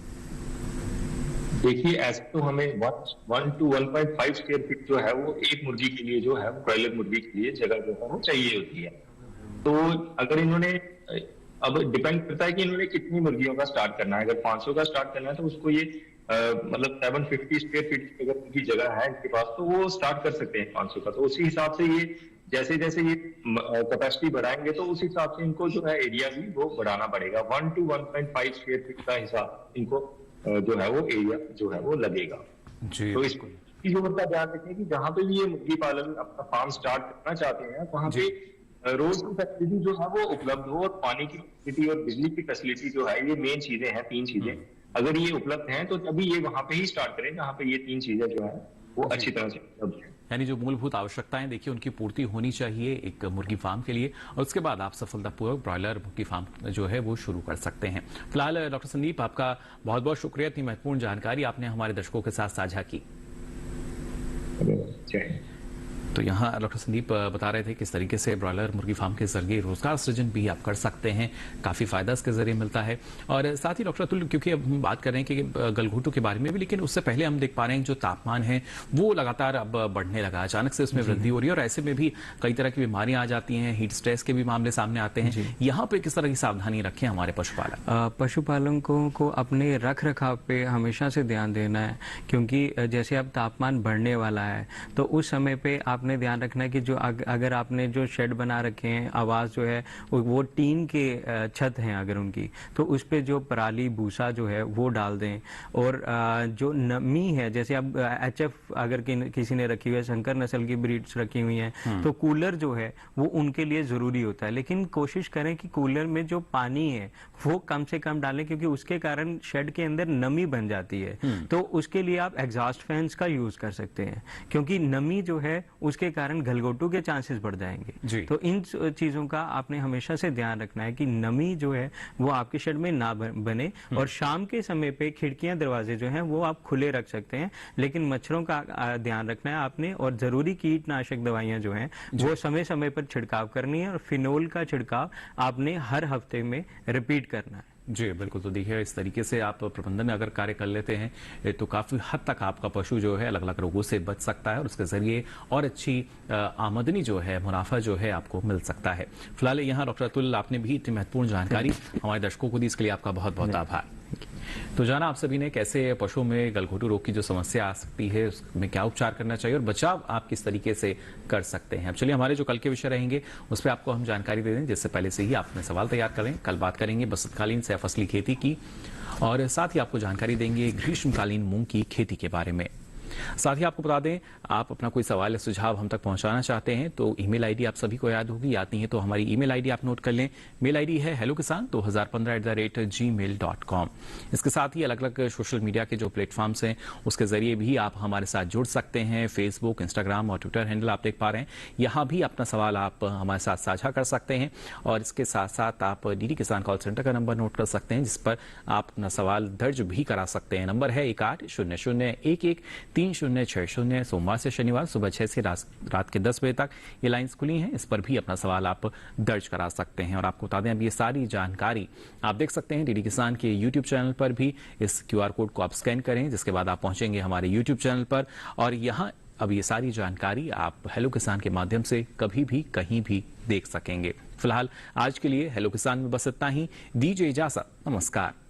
देखिए ऐसे तो हमें 1 to 1.5 स्क्वायर फीट जो है वो एक मुर्गी के लिए जो है ब्रॉयलर मुर्गी के लिए जगह जो है वो चाहिए होती है। तो अगर इन्होंने, अब डिपेंड करता है कि इन्होंने कितनी मुर्गियों का स्टार्ट करना है। अगर 500 का स्टार्ट करना है तो उसको ये मतलब 750 स्क्वायर फीट की अगर उनकी जगह है इनके पास तो वो स्टार्ट कर सकते हैं 500 का। तो उसी हिसाब से ये जैसे जैसे ये कैपेसिटी बढ़ाएंगे तो उस हिसाब से इनको जो है एरिया भी वो बढ़ाना पड़ेगा। 1 to 1.5 स्क्वायर फीट का हिसाब इनको जो है वो एरिया जो है वो लगेगा। तो इसको इस बात का ध्यान रखें कि जहां पे भी ये मुर्गी पालन अपना फार्म स्टार्ट करना चाहते हैं वहां पे रोड की फैसिलिटी जो है वो उपलब्ध हो, और पानी की फैसिलिटी और बिजली की फैसिलिटी जो है, ये मेन चीजें हैं। 3 चीजें अगर ये उपलब्ध हैं तो तभी ये वहां पे ही स्टार्ट करें जहां पे ये 3 चीजें जो है वो अच्छी तरह से उपलब्ध है। यानी जो मूलभूत आवश्यकताएं देखिए उनकी पूर्ति होनी चाहिए एक मुर्गी फार्म के लिए, और उसके बाद आप सफलतापूर्वक ब्रॉयलर मुर्गी फार्म जो है वो शुरू कर सकते हैं। फिलहाल डॉक्टर संदीप, आपका बहुत बहुत शुक्रिया, इतनी महत्वपूर्ण जानकारी आपने हमारे दर्शकों के साथ साझा की। तो यहाँ डॉक्टर संदीप बता रहे थे किस तरीके से ब्रॉयलर मुर्गी फार्म के जरिए रोजगार सृजन भी आप कर सकते हैं, काफी फायदा इसके जरिए मिलता है। और साथ ही डॉक्टर अतुल, क्योंकि अब हम बात कर रहे हैं कि गलघोटू के बारे में भी, लेकिन उससे पहले हम देख पा रहे हैं जो तापमान है वो लगातार अब बढ़ने लगा, अचानक से उसमें वृद्धि हो रही है और ऐसे में भी कई तरह की बीमारियां आ जाती हैं, हीट स्ट्रेस के भी मामले सामने आते हैं। यहाँ पे किस तरह की सावधानी रखें हमारे पशुपालक? पशुपालकों को अपने रख रखाव पे हमेशा से ध्यान देना है, क्योंकि जैसे अब तापमान बढ़ने वाला है तो उस समय पे आपने ध्यान रखना है कि जो अगर आपने जो शेड बना रखे हैं, आवाज जो है वो टीन के छत हैं अगर उनकी, तो उस पे जो पराली भूसा जो है वो डाल दें। और जो नमी है, जैसे अब HF अगर किसी ने रखी हुई है, शंकर नस्ल की ब्रीड्स रखी हुई हैं, तो कूलर जो है वो उनके लिए जरूरी होता है। लेकिन कोशिश करें कि कूलर में जो पानी है वो कम से कम डालें, क्योंकि उसके कारण शेड के अंदर नमी बन जाती है। तो उसके लिए आप एग्जॉस्ट फैंस का यूज कर सकते हैं, क्योंकि नमी जो है उसके कारण गलघोटू के चांसेस बढ़ जाएंगे। तो इन चीजों का आपने हमेशा से ध्यान रखना है कि नमी जो है वो आपके शेड में ना बने। और शाम के समय पे खिड़कियां दरवाजे जो हैं वो आप खुले रख सकते हैं, लेकिन मच्छरों का ध्यान रखना है आपने। और जरूरी कीटनाशक दवाइयां जो हैं वो समय समय पर छिड़काव करनी है, और फिनोल का छिड़काव आपने हर हफ्ते में रिपीट करना है। जी बिल्कुल। तो देखिए इस तरीके से आप प्रबंधन अगर कार्य कर लेते हैं तो काफी हद तक आपका पशु जो है अलग अलग रोगों से बच सकता है और उसके जरिए और अच्छी आमदनी जो है, मुनाफा जो है आपको मिल सकता है। फिलहाल यहाँ डॉक्टर अतुल, आपने भी इतनी महत्वपूर्ण जानकारी हमारे दर्शकों को दी, इसके लिए आपका बहुत बहुत आभार। तो जाना आप सभी ने कैसे पशुओं में गलघोटू रोग की जो समस्या आ सकती है उसमें क्या उपचार करना चाहिए और बचाव आप किस तरीके से कर सकते हैं। अब चलिए हमारे जो कल के विषय रहेंगे उस पर आपको हम जानकारी दे दें, जिससे पहले से ही आप अपने सवाल तैयार करें। कल बात करेंगे बसंतकालीन सह फसली खेती की और साथ ही आपको जानकारी देंगे ग्रीष्मकालीन मूंग की खेती के बारे में। साथ ही आपको बता दें, आप अपना कोई सवाल या सुझाव हम तक पहुंचाना चाहते हैं तो ईमेल आईडी आप सभी को याद होगी, याद नहीं है तो हमारी ईमेल आईडी आप नोट कर लें। मेल आईडी है hellokisan2015@gmail.com। इसके साथ ही अलग अलग सोशल मीडिया के जो प्लेटफॉर्म्स हैं उसके जरिए भी आप हमारे साथ जुड़ सकते हैं। फेसबुक, इंस्टाग्राम और ट्विटर हैंडल आप देख पा रहे हैं, यहाँ भी अपना सवाल आप हमारे साथ साझा कर सकते हैं। और इसके साथ साथ आप डीडी किसान कॉल सेंटर का नंबर नोट कर सकते हैं, जिस पर आप अपना सवाल दर्ज भी करा सकते हैं। नंबर है 1800113060। सोमवार से शनिवार सुबह 6 से रात के 10 बजे तक ये लाइंस खुली हैं, इस पर भी अपना सवाल आप दर्ज करा सकते हैं। और आपको बता दें, अब ये सारी जानकारी आप देख सकते हैं डीडी किसान के यूट्यूब चैनल पर भी। इस QR कोड को आप स्कैन करें, जिसके बाद आप पहुंचेंगे हमारे यूट्यूब चैनल पर और यहाँ अब ये सारी जानकारी आप हेलो किसान के माध्यम से कभी भी कहीं भी देख सकेंगे। फिलहाल आज के लिए हेलो किसान में बस इतना ही। दीजिए इजाजत, नमस्कार।